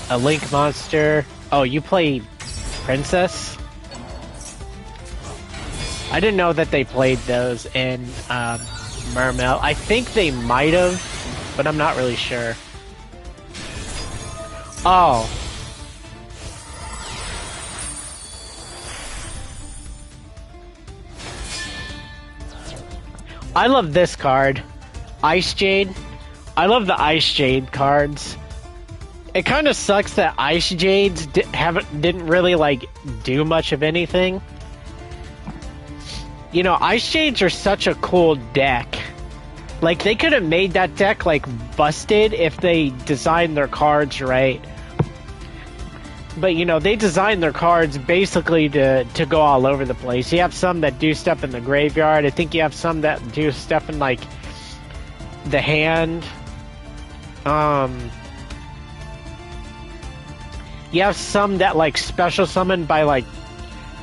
A Link monster. Oh, you play Princess? I didn't know that they played those in Mermail. I think they might have, but I'm not really sure. Oh. I love this card. Ice Jade. I love the Ice Jade cards. It kind of sucks that Ice Jades didn't really, like, do much of anything. You know, Ice Jades are such a cool deck. Like, they could have made that deck, like, busted if they designed their cards right. But you know, they design their cards basically to go all over the place. You have some that do stuff in the graveyard. I think you have some that do stuff in like the hand. You have some that like special summon by like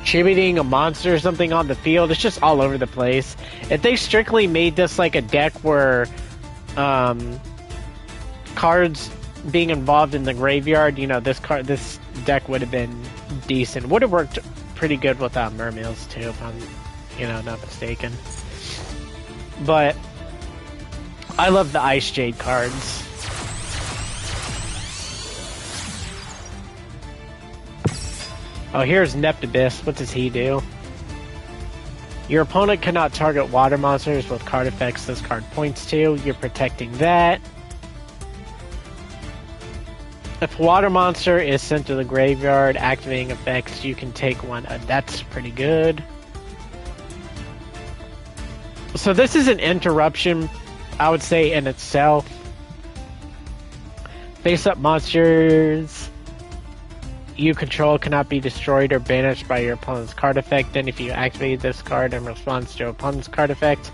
tributing a monster or something on the field. It's just all over the place. If they strictly made this like a deck where cards being involved in the graveyard, you know, this deck would have been decent. Would have worked pretty good without Mermills too, if I'm, you know, not mistaken. But I love the Ice Jade cards. Oh, here's Neptibus. What does he do? Your opponent cannot target water monsters with card effects this card points to. You're protecting that. If a water monster is sent to the graveyard, activating effects, you can take one. That's pretty good. So this is an interruption, I would say, in itself. Face-up monsters you control cannot be destroyed or banished by your opponent's card effect. Then if you activate this card in response to your opponent's card effect,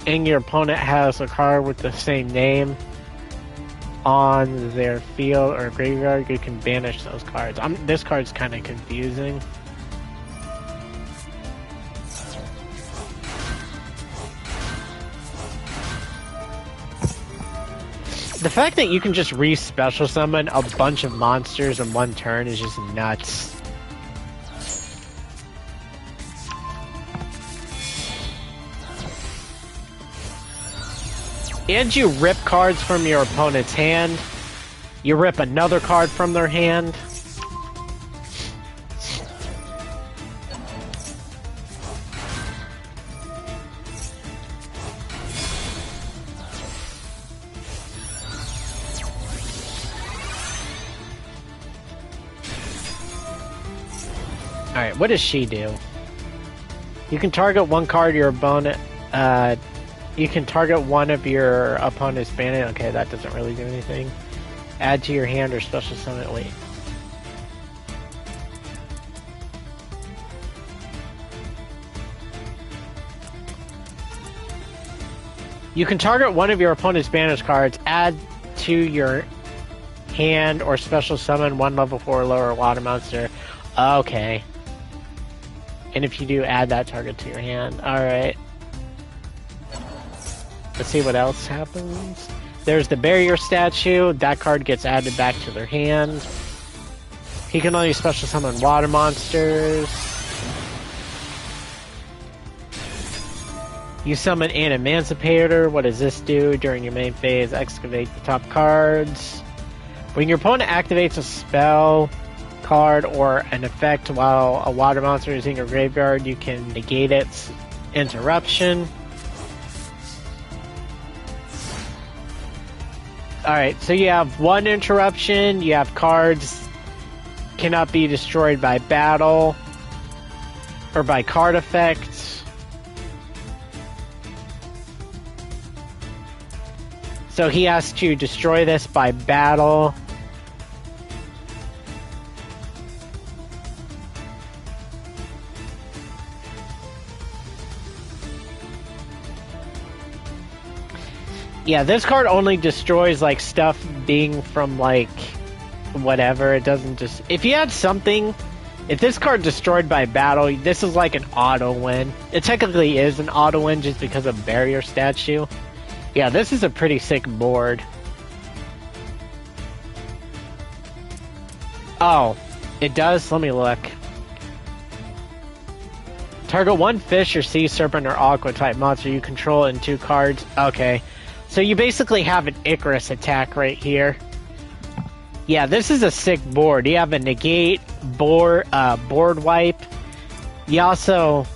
and your opponent has a card with the same name on their field or graveyard, you can banish those cards. This card's kind of confusing. The fact that you can just re-special summon a bunch of monsters in one turn is just nuts. And you rip cards from your opponent's hand. You rip another card from their hand. Alright, what does she do? You can target one card your opponent, you can target one of your opponent's bandit. Okay, that doesn't really do anything. Add to your hand or special summon. Wait. You can target one of your opponent's banish cards, add to your hand, or special summon one level 4 or lower water monster. Okay. And if you do, add that target to your hand. Alright. Let's see what else happens. There's the barrier statue. That card gets added back to their hand. He can only special summon water monsters. You summon an Emancipator. What does this do? During your main phase, excavate the top cards. When your opponent activates a spell card or an effect while a water monster is in your graveyard, you can negate its interruption. Alright, so you have one interruption, you have cards cannot be destroyed by battle or by card effects. So he has to destroy this by battle. Yeah, this card only destroys, like, stuff being from, like, whatever. It doesn't just... If you had something... If this card destroyed by battle, this is like an auto win. It technically is an auto win just because of barrier statue. Yeah, this is a pretty sick board. Oh, it does? Let me look. Target one fish or sea serpent or aqua type monster you control in 2 cards. Okay. So you basically have an Icarus attack right here. Yeah, this is a sick board. You have a negate, board wipe. You also,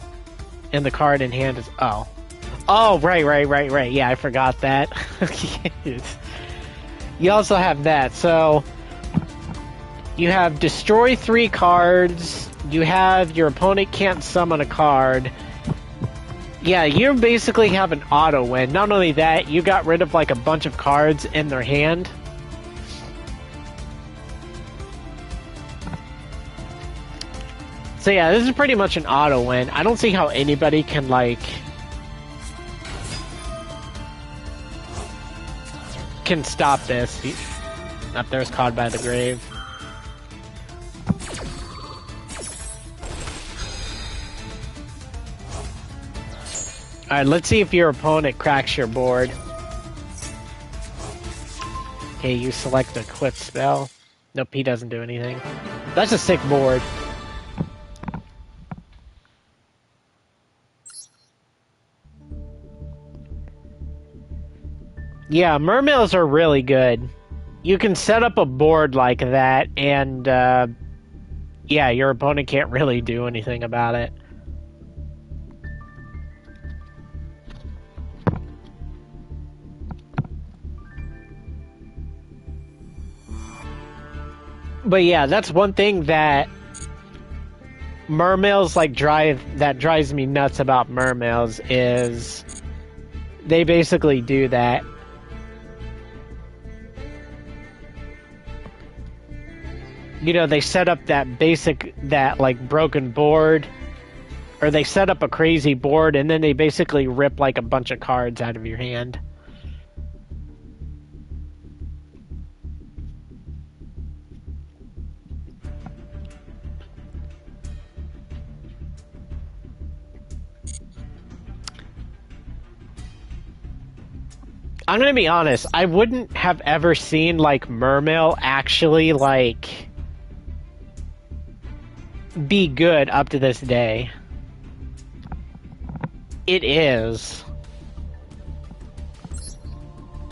in the card in hand is, oh. Oh, right. Yeah, I forgot that. You also have that. So, you have destroy 3 cards. You have your opponent can't summon a card. Yeah, you basically have an auto win. Not only that, you got rid of like a bunch of cards in their hand. So yeah, this is pretty much an auto win. I don't see how anybody can, like, can stop this. Up there's caught by the grave. Alright, let's see if your opponent cracks your board. Okay, you select the quit spell. Nope, he doesn't do anything. That's a sick board. Yeah, mermills are really good. You can set up a board like that, and yeah, your opponent can't really do anything about it. But yeah, that's one thing that mermills that drives me nuts about mermills is they basically do that. You know, they set up that like broken board, or they set up a crazy board, and then they basically rip like a bunch of cards out of your hand. I'm gonna be honest, I wouldn't have ever seen like mermill actually like be good up to this day. It is.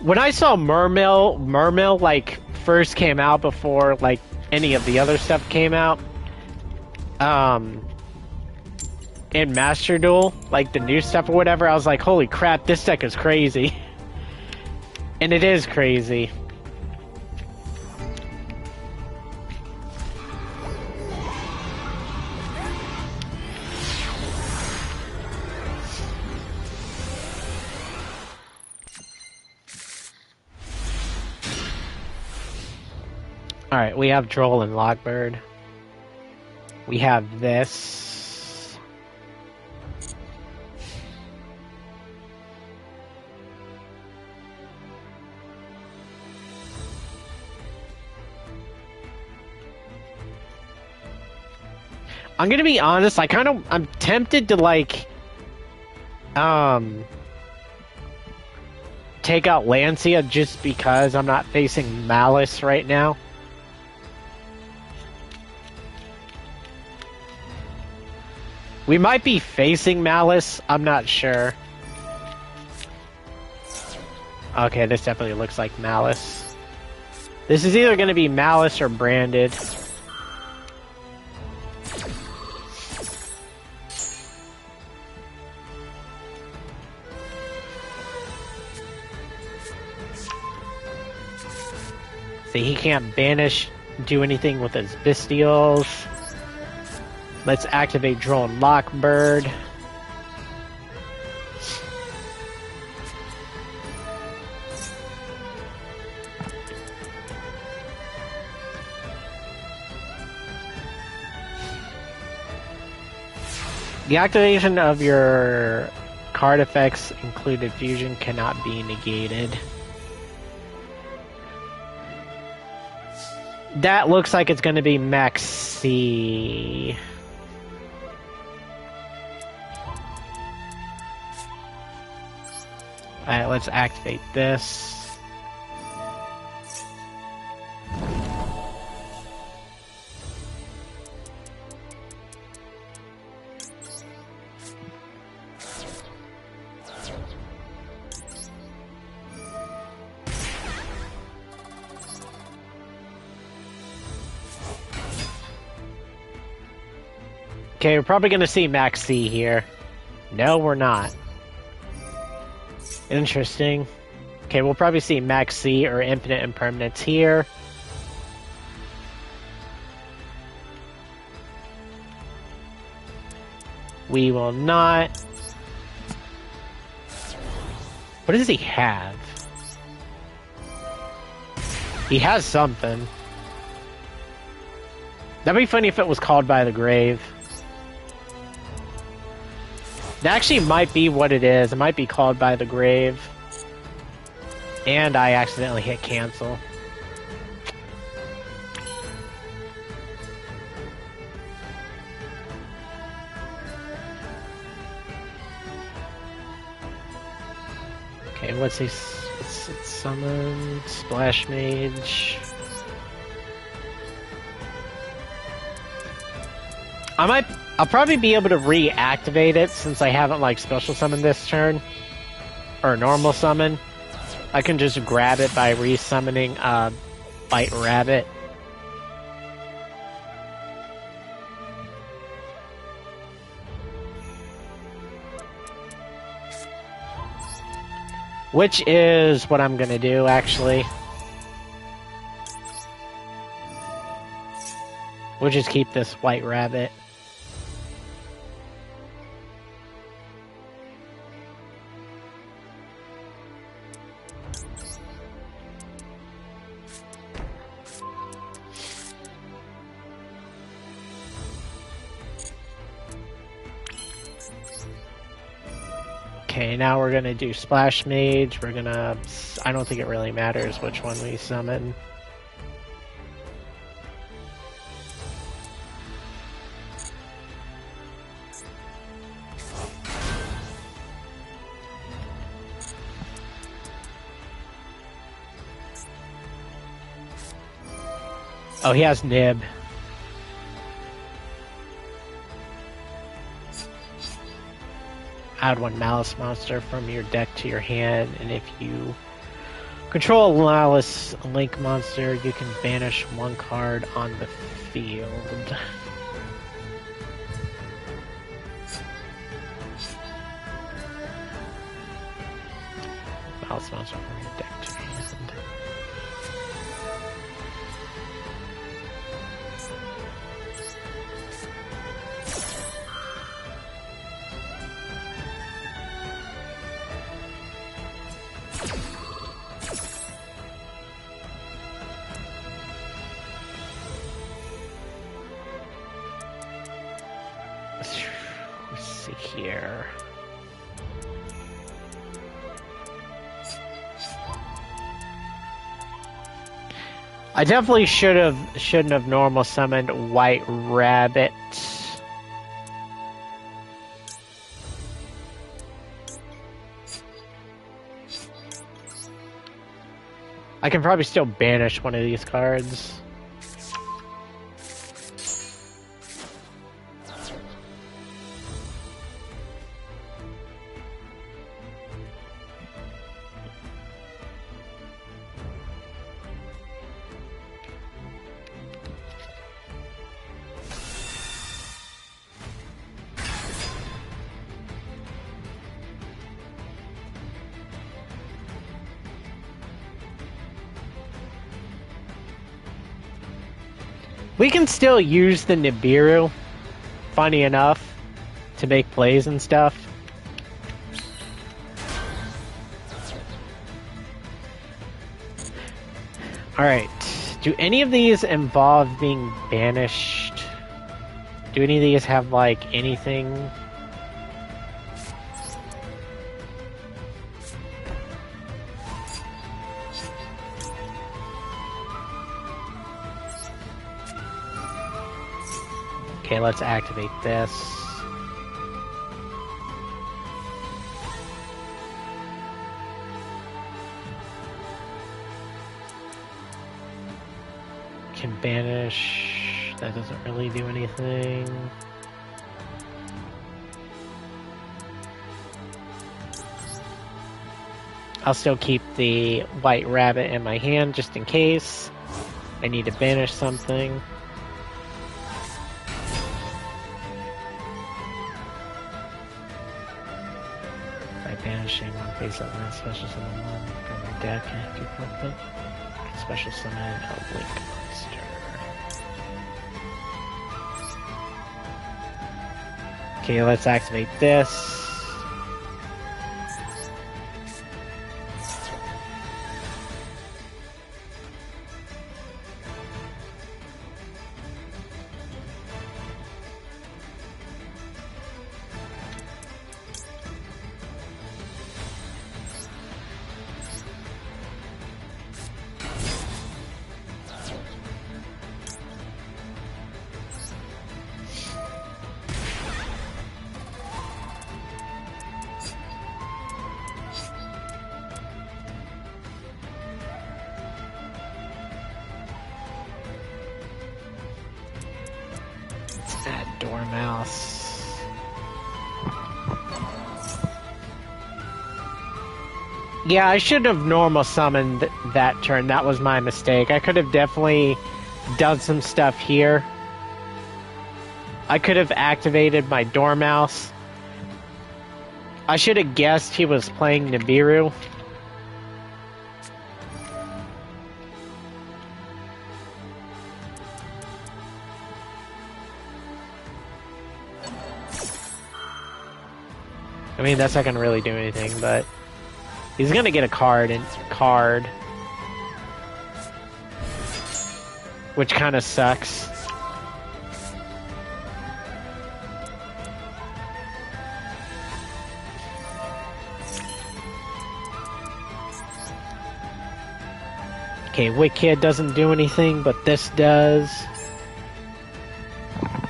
When I saw mermill like first came out before like any of the other stuff came out, in Master Duel, like the new stuff or whatever, I was like, holy crap, this deck is crazy. And it is crazy. Alright, we have Droll and Lockbird. We have this. I'm gonna be honest, I'm tempted to like, take out Lancia just because I'm not facing Maliss right now. We might be facing Maliss, I'm not sure. Okay, this definitely looks like Maliss. This is either gonna be Maliss or Branded. See, he can't banish, do anything with his Bestials. Let's activate Droll and Lockbird. The activation of your card effects, included fusion, cannot be negated. That looks like it's going to be Maxi. Alright, let's activate this. Okay, we're probably going to see Max C here. No, we're not. Interesting. Okay, we'll probably see Max C or Infinite Impermanence here. We will not. What does he have? He has something. That'd be funny if it was Called by the Grave. That actually might be what it is. It might be called by the grave. And I accidentally hit cancel. Okay, what's it summoned? Splash Mage. I'll probably be able to reactivate it since I haven't like special summoned this turn. Or normal summon. I can just grab it by resummoning White Rabbit. Which is what I'm gonna do, actually. We'll just keep this White Rabbit. Okay, now we're gonna do Splash Mage. We're gonna... I don't think it really matters which one we summon. Oh, he has Nib. Add one Maliss monster from your deck to your hand, and if you control a Maliss Link monster, you can banish one card on the field. Maliss monster from your deck to your hand. Let's see here. I definitely shouldn't have normal summoned White Rabbit. I can probably still banish one of these cards. We can still use the Nibiru, funny enough, to make plays and stuff. Alright, do any of these involve being banished? Do any of these have, like, anything? Okay, let's activate this. Can banish. That doesn't really do anything. I'll still keep the White Rabbit in my hand just in case I need to banish something. Banishing one face up and special summon one from your deck and you put them. Special summon a Link monster. Okay, let's activate this. mouse. Yeah, I should have normal summoned that turn. That was my mistake. I could have definitely done some stuff here. I could have activated my Dormouse. I should have guessed he was playing Nibiru. I mean, that's not gonna really do anything, but he's gonna get a card, which kind of sucks. Okay, Wicked doesn't do anything, but this does.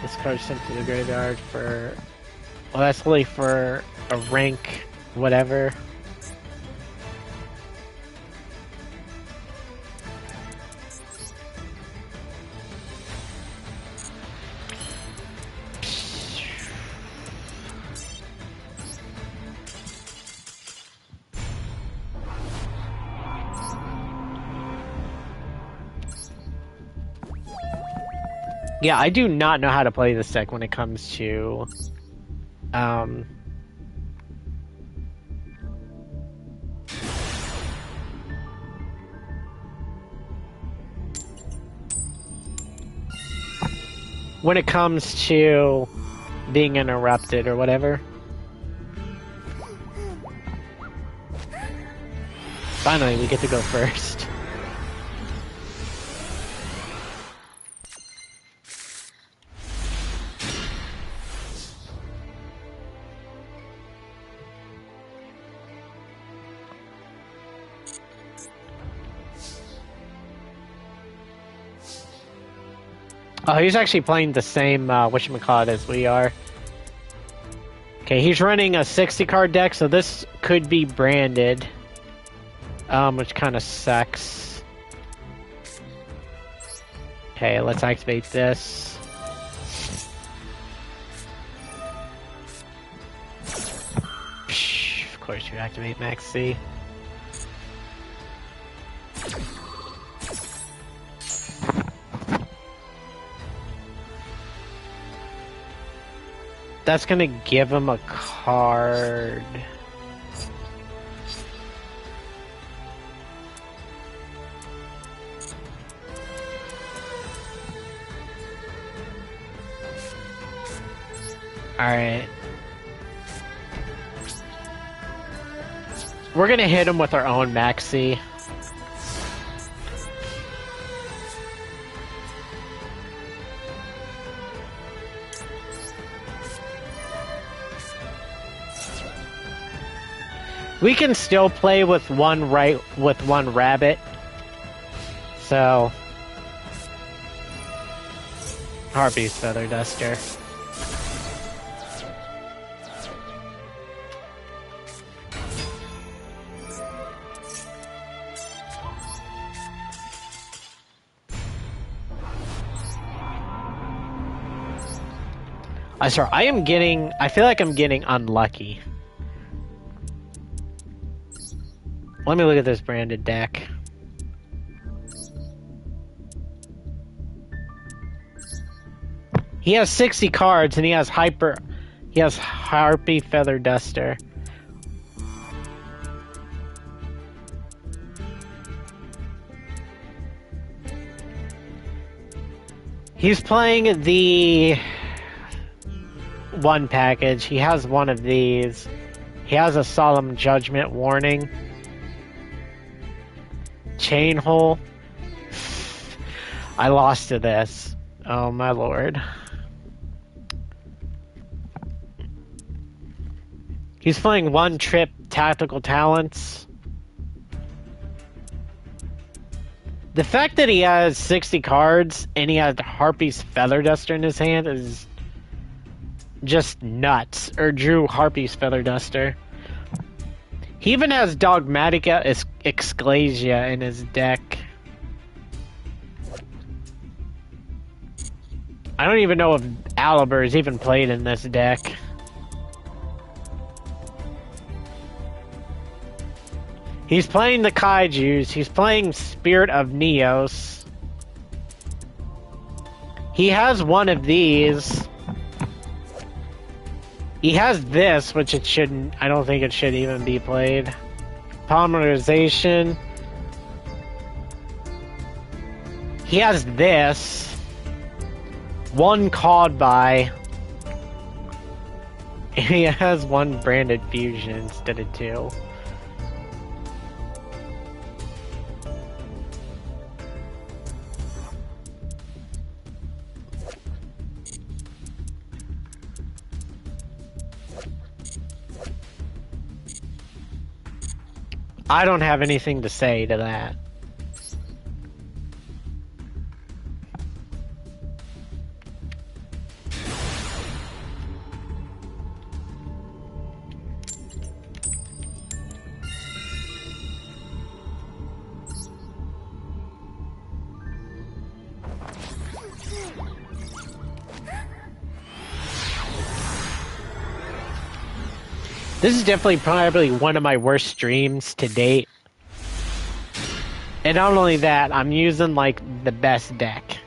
This card's sent to the graveyard for... Well, that's really for a rank, whatever. Yeah, I do not know how to play this deck when it comes to... when it comes to being interrupted or whatever. Finally, we get to go first. Oh, he's actually playing the same whatchamacallit as we are. Okay, he's running a 60 card deck, so this could be branded. Which kind of sucks. Okay, let's activate this. Psh, of course you activate Max C. That's gonna give him a card. Alright. We're gonna hit him with our own Maxi. We can still play with one rabbit. So Harpy's Feather Duster. I feel like I'm getting unlucky. Let me look at this branded deck. He has 60 cards and he has Harpy Feather Duster. He's playing the one package. He has one of these. He has a Solemn Judgment Warning. Chain Hole. I lost to this. Oh my lord. He's playing one trip Tactical Talents. The fact that he has 60 cards and he has Harpy's Feather Duster in his hand is just nuts. Or drew Harpy's Feather Duster. He even has Dogmatica Exclasia in his deck. I don't even know if Aliber is even played in this deck. He's playing the Kaijus. He's playing Spirit of Neos. He has one of these. He has this, which it shouldn't... I don't think it should even be played. Polymerization. He has this. One called by. He has one branded fusion instead of two. I don't have anything to say to that. This is definitely probably one of my worst streams to date. And not only that, I'm using like the best deck.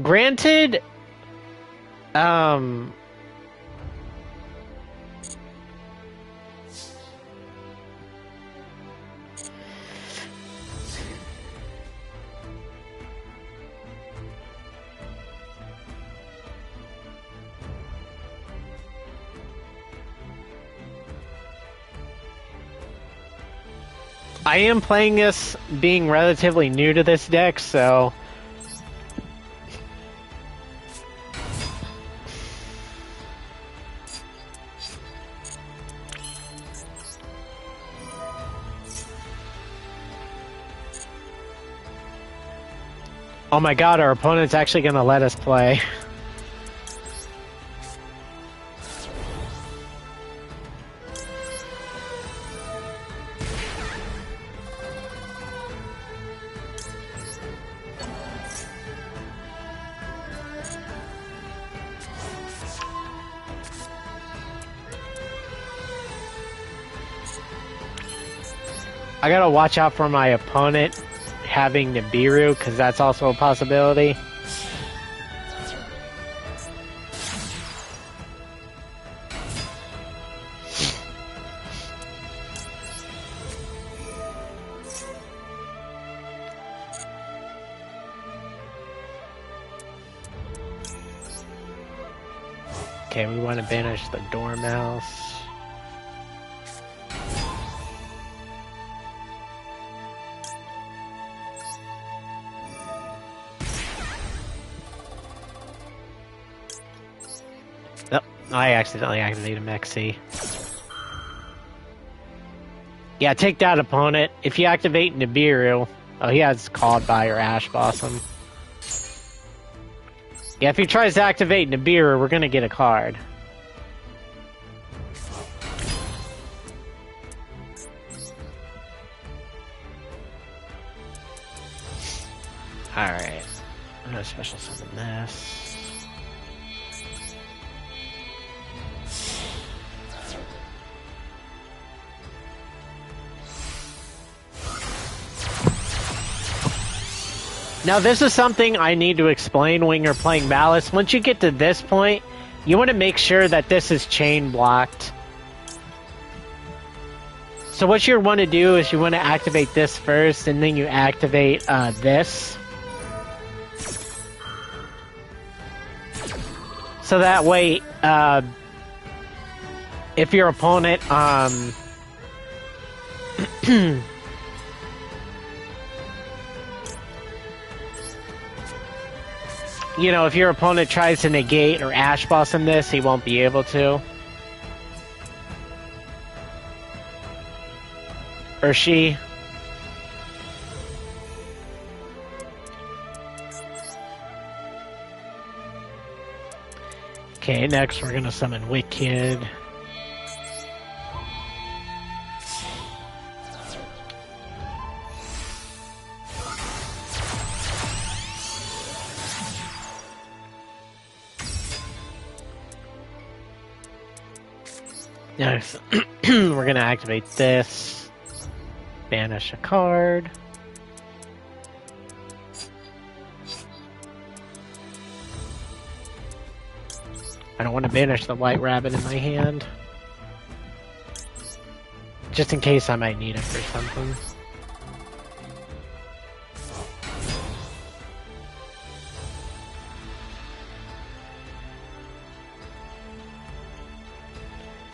Granted, I am playing this being relatively new to this deck, so... Oh my god, our opponent's actually gonna let us play. I gotta watch out for my opponent having Nibiru, because that's also a possibility. Okay, we want to banish the Dormouse. I accidentally activated Mexi. Yeah, take that, opponent. If you activate Nibiru... Oh, he has Called By or Ash Blossom. Yeah, if he tries to activate Nibiru, we're gonna get a card. Alright. I'm gonna special summon this. Now, this is something I need to explain when you're playing Maliss. Once you get to this point, you want to make sure that this is chain blocked. So what you want to do is you want to activate this first, and then you activate this. So that way, if your opponent, you know, if your opponent tries to negate or Ash Blossom this, he won't be able to. Or she. Okay, next we're gonna summon Wicked. Yes. We're gonna activate this. Banish a card. I don't want to banish the white rabbit in my hand. Just in case I might need it for something.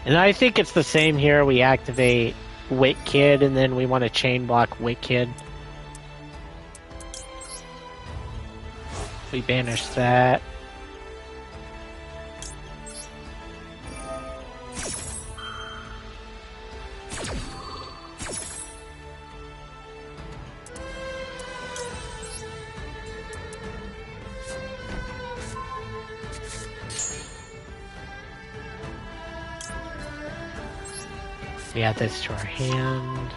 And I think it's the same here. We activate Wit Kid, and then we want to chain block Wit Kid. We banish that. We add this to our hand.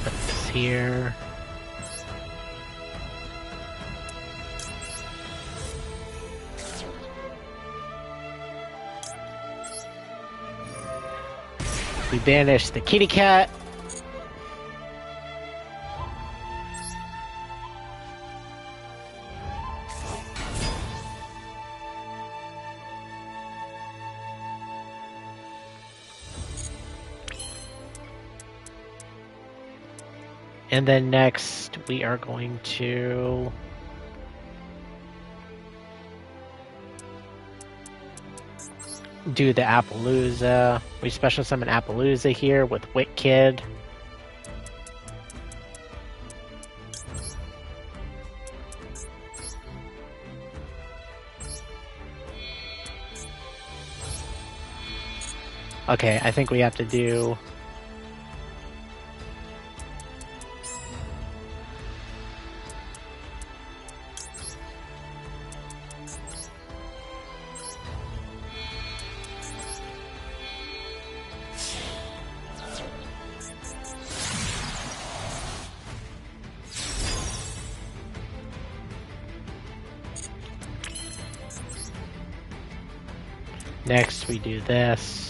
Put this here. We banish the kitty cat. And then next, we are going to do the Appaloosa. We special summon Appaloosa here with Wit Kid. Okay, I think we have to do... Next, we do this.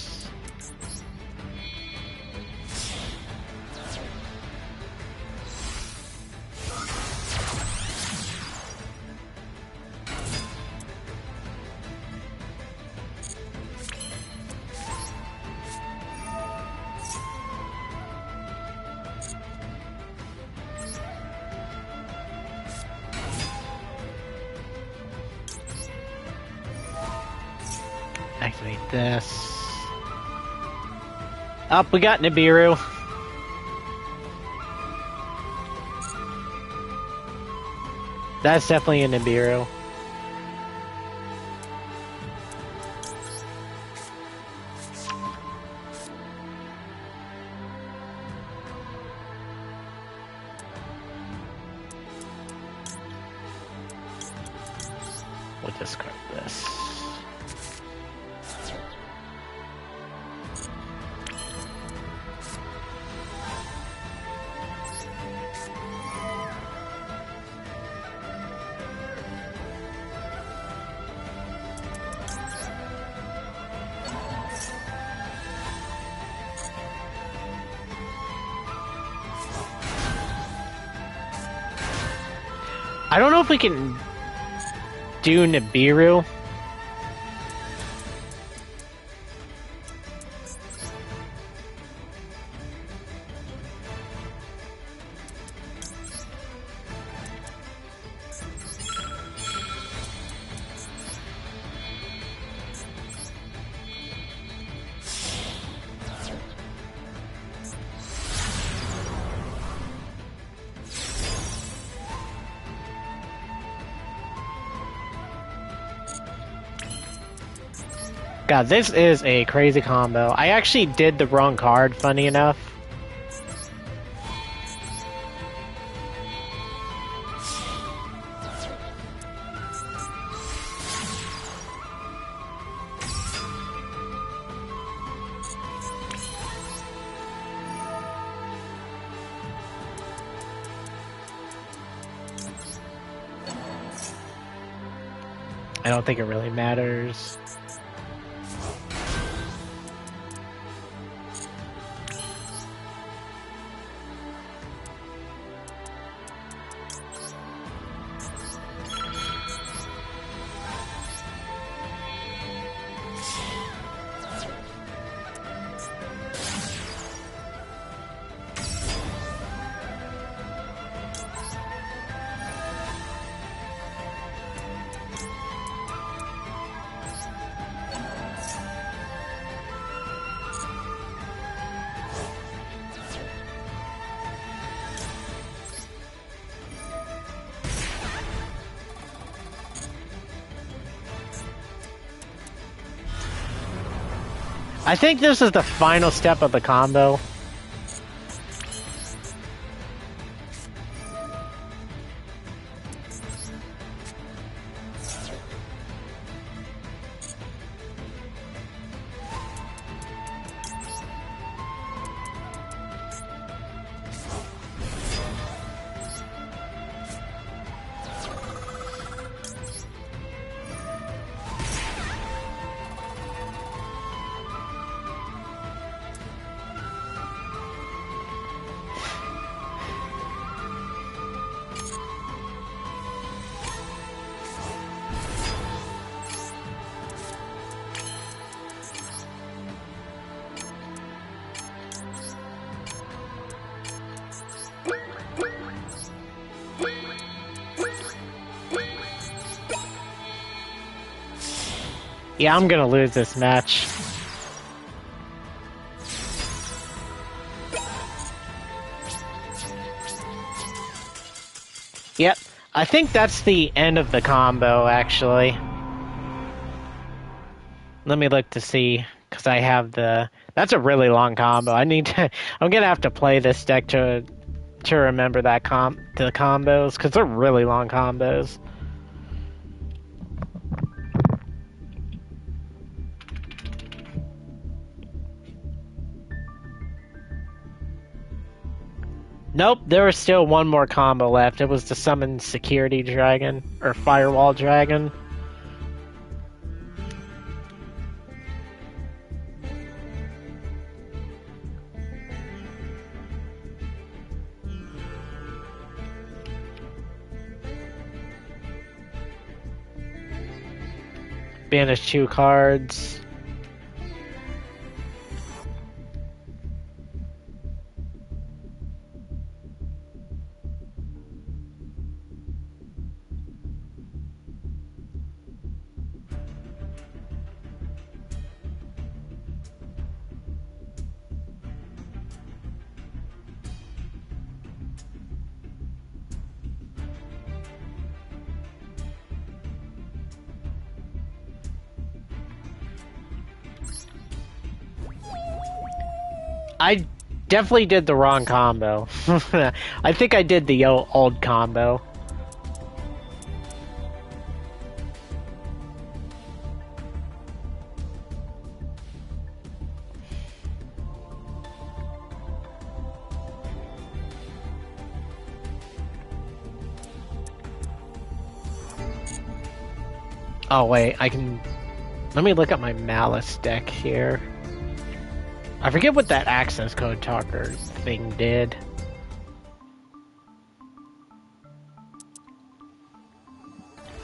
Activate this. Up, we got Nibiru. That's definitely a Nibiru. We'll discard this. I don't know if we can do Nibiru. God, this is a crazy combo. I actually did the wrong card, funny enough. I don't think it really matters. I think this is the final step of the combo. Yeah, I'm gonna lose this match. Yep, I think that's the end of the combo, actually. Let me look to see, because I have the... That's a really long combo. I need to... I'm gonna have to play this deck to remember that the combos, because they're really long combos. Nope, there was still one more combo left. It was the summon security dragon, or firewall dragon. Banish 2 cards. I definitely did the wrong combo. I think I did the old combo. Oh wait, I can... Let me look at my Maliss deck here. I forget what that access code talker thing did.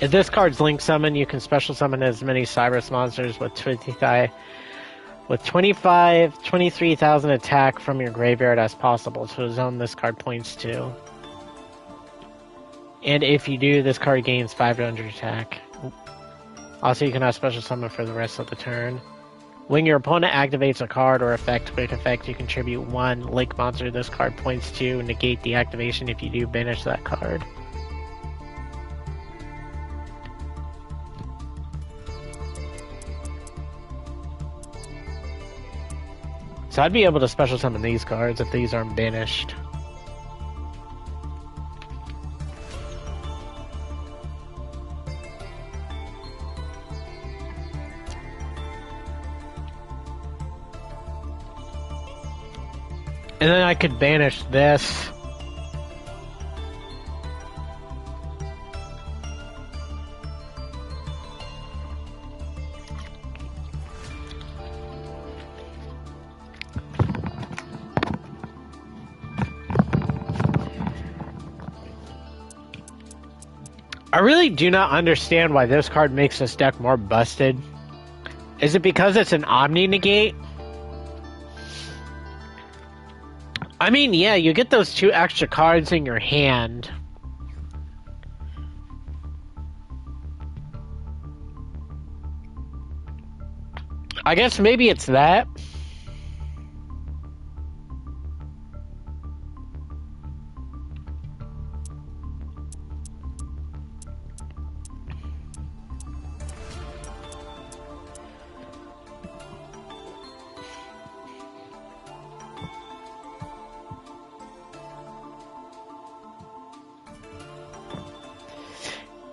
If this card's link summon, you can special summon as many Cyrus monsters with 23,000 attack from your graveyard as possible to a zone this card points to. And if you do, this card gains 500 attack. Also, you can have special summon for the rest of the turn. When your opponent activates a card or quick effect, you contribute 1 link monster this card points to, negate the activation. If you do, banish that card. So I'd be able to special summon these cards if these aren't banished. And then I could banish this. really do not understand why this card makes this deck more busted. Is it because it's an Omni Negate? I mean, yeah, you get those 2 extra cards in your hand. I guess maybe it's that.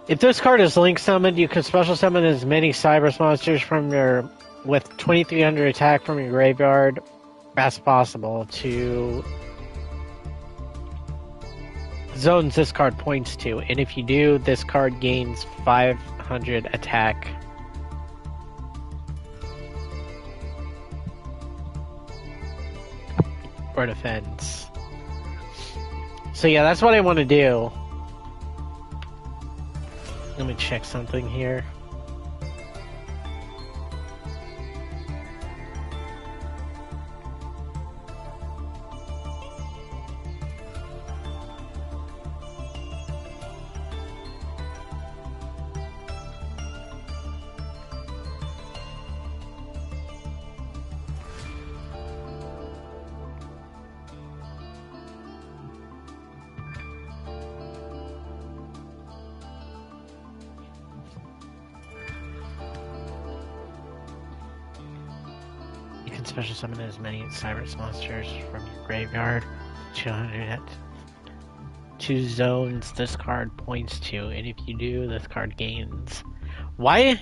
If this card is link summoned, you can special summon as many Cybers monsters from your with 2300 attack from your graveyard as possible to zones this card points to, and if you do, this card gains 500 attack. Or defense. So yeah, that's what I want to do. Let me check something here. Special summon as many Cybers monsters from your graveyard. 200 2 zones this card points to, and if you do, this card gains. Why?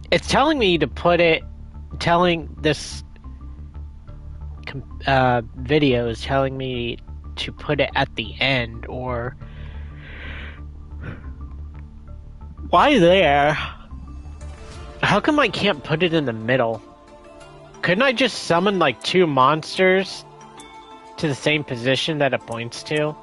It's telling me to put it. Telling this video is telling me to put it at the end, or why there? How come I can't put it in the middle? Couldn't I just summon like 2 monsters to the same position that it points to?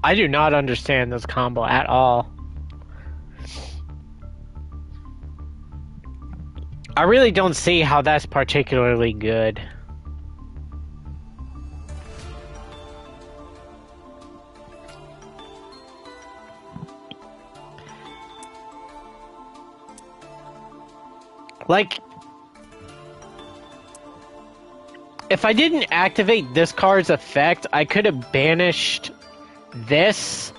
I do not understand this combo at all. I really don't see how that's particularly good. Like, if I didn't activate this card's effect, I could have banished this,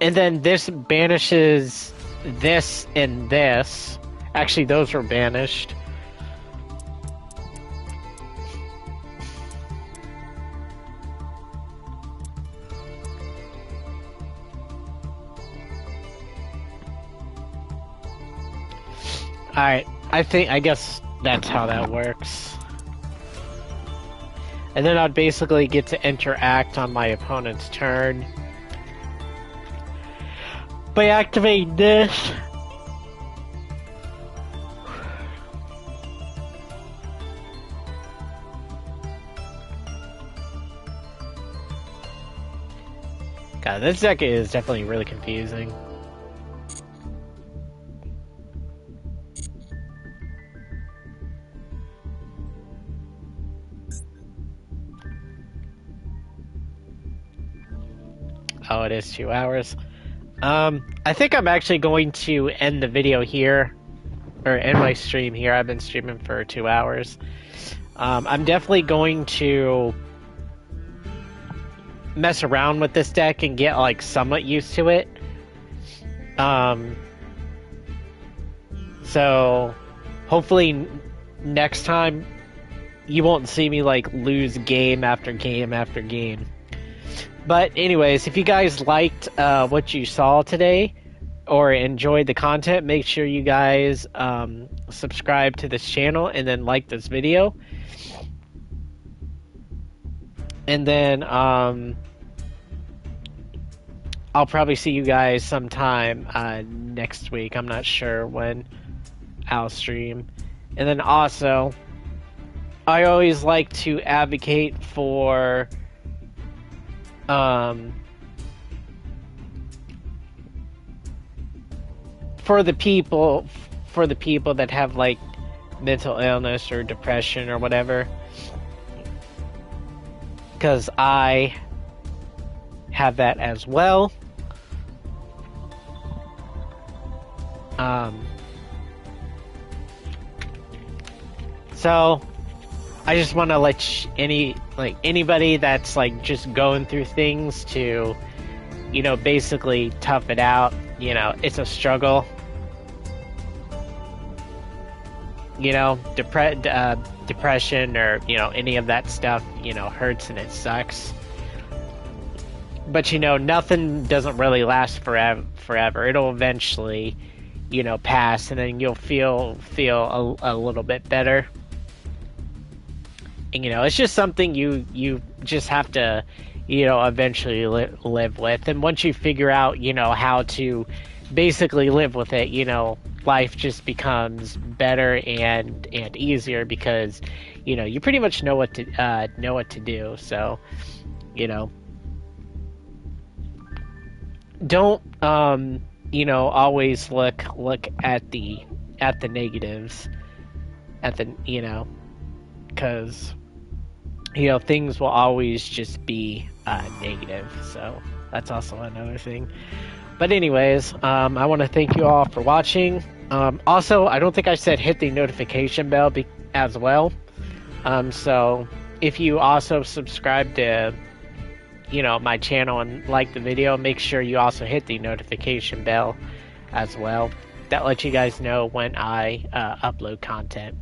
and then this banishes this and this. Actually, those were banished. Alright, I guess that's how that works. And then I'd basically get to interact on my opponent's turn by activating this. God, this deck is definitely really confusing. Oh, it is 2 hours. I think I'm actually going to end the video here, or end my stream here. I've been streaming for 2 hours. I'm definitely going to mess around with this deck and get like somewhat used to it. So hopefully next time you won't see me like lose game after game after game. But anyways, if you guys liked what you saw today or enjoyed the content, make sure you guys subscribe to this channel and then like this video. And then I'll probably see you guys sometime next week. I'm not sure when I'll stream. And then also, I always like to advocate for the people that have like mental illness or depression or whatever, because I have that as well. So I just want to let anybody that's like just going through things to, you know, basically tough it out. You know, it's a struggle. You know, depression or, you know, any of that stuff, you know, hurts and it sucks. But, you know, nothing doesn't really last forever. It'll eventually, you know, pass, and then you'll feel a little bit better. And, you know, it's just something you just have to, you know, eventually live with. And once you figure out, you know, how to basically live with it, you know, life just becomes better and easier, because, you know, you pretty much know what to do. So, you know, don't you know, always look at the negatives, you know, because, you know, things will always just be negative. So that's also another thing. But anyways, I want to thank you all for watching. Also, I don't think I said hit the notification bell as well. So if you also subscribe to, you know, my channel and like the video, make sure you also hit the notification bell as well. That lets you guys know when I upload content.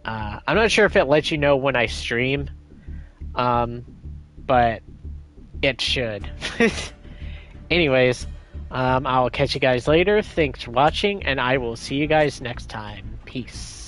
I'm not sure if it lets you know when I stream, but it should. Anyways, I'll catch you guys later. Thanks for watching, and I will see you guys next time. Peace.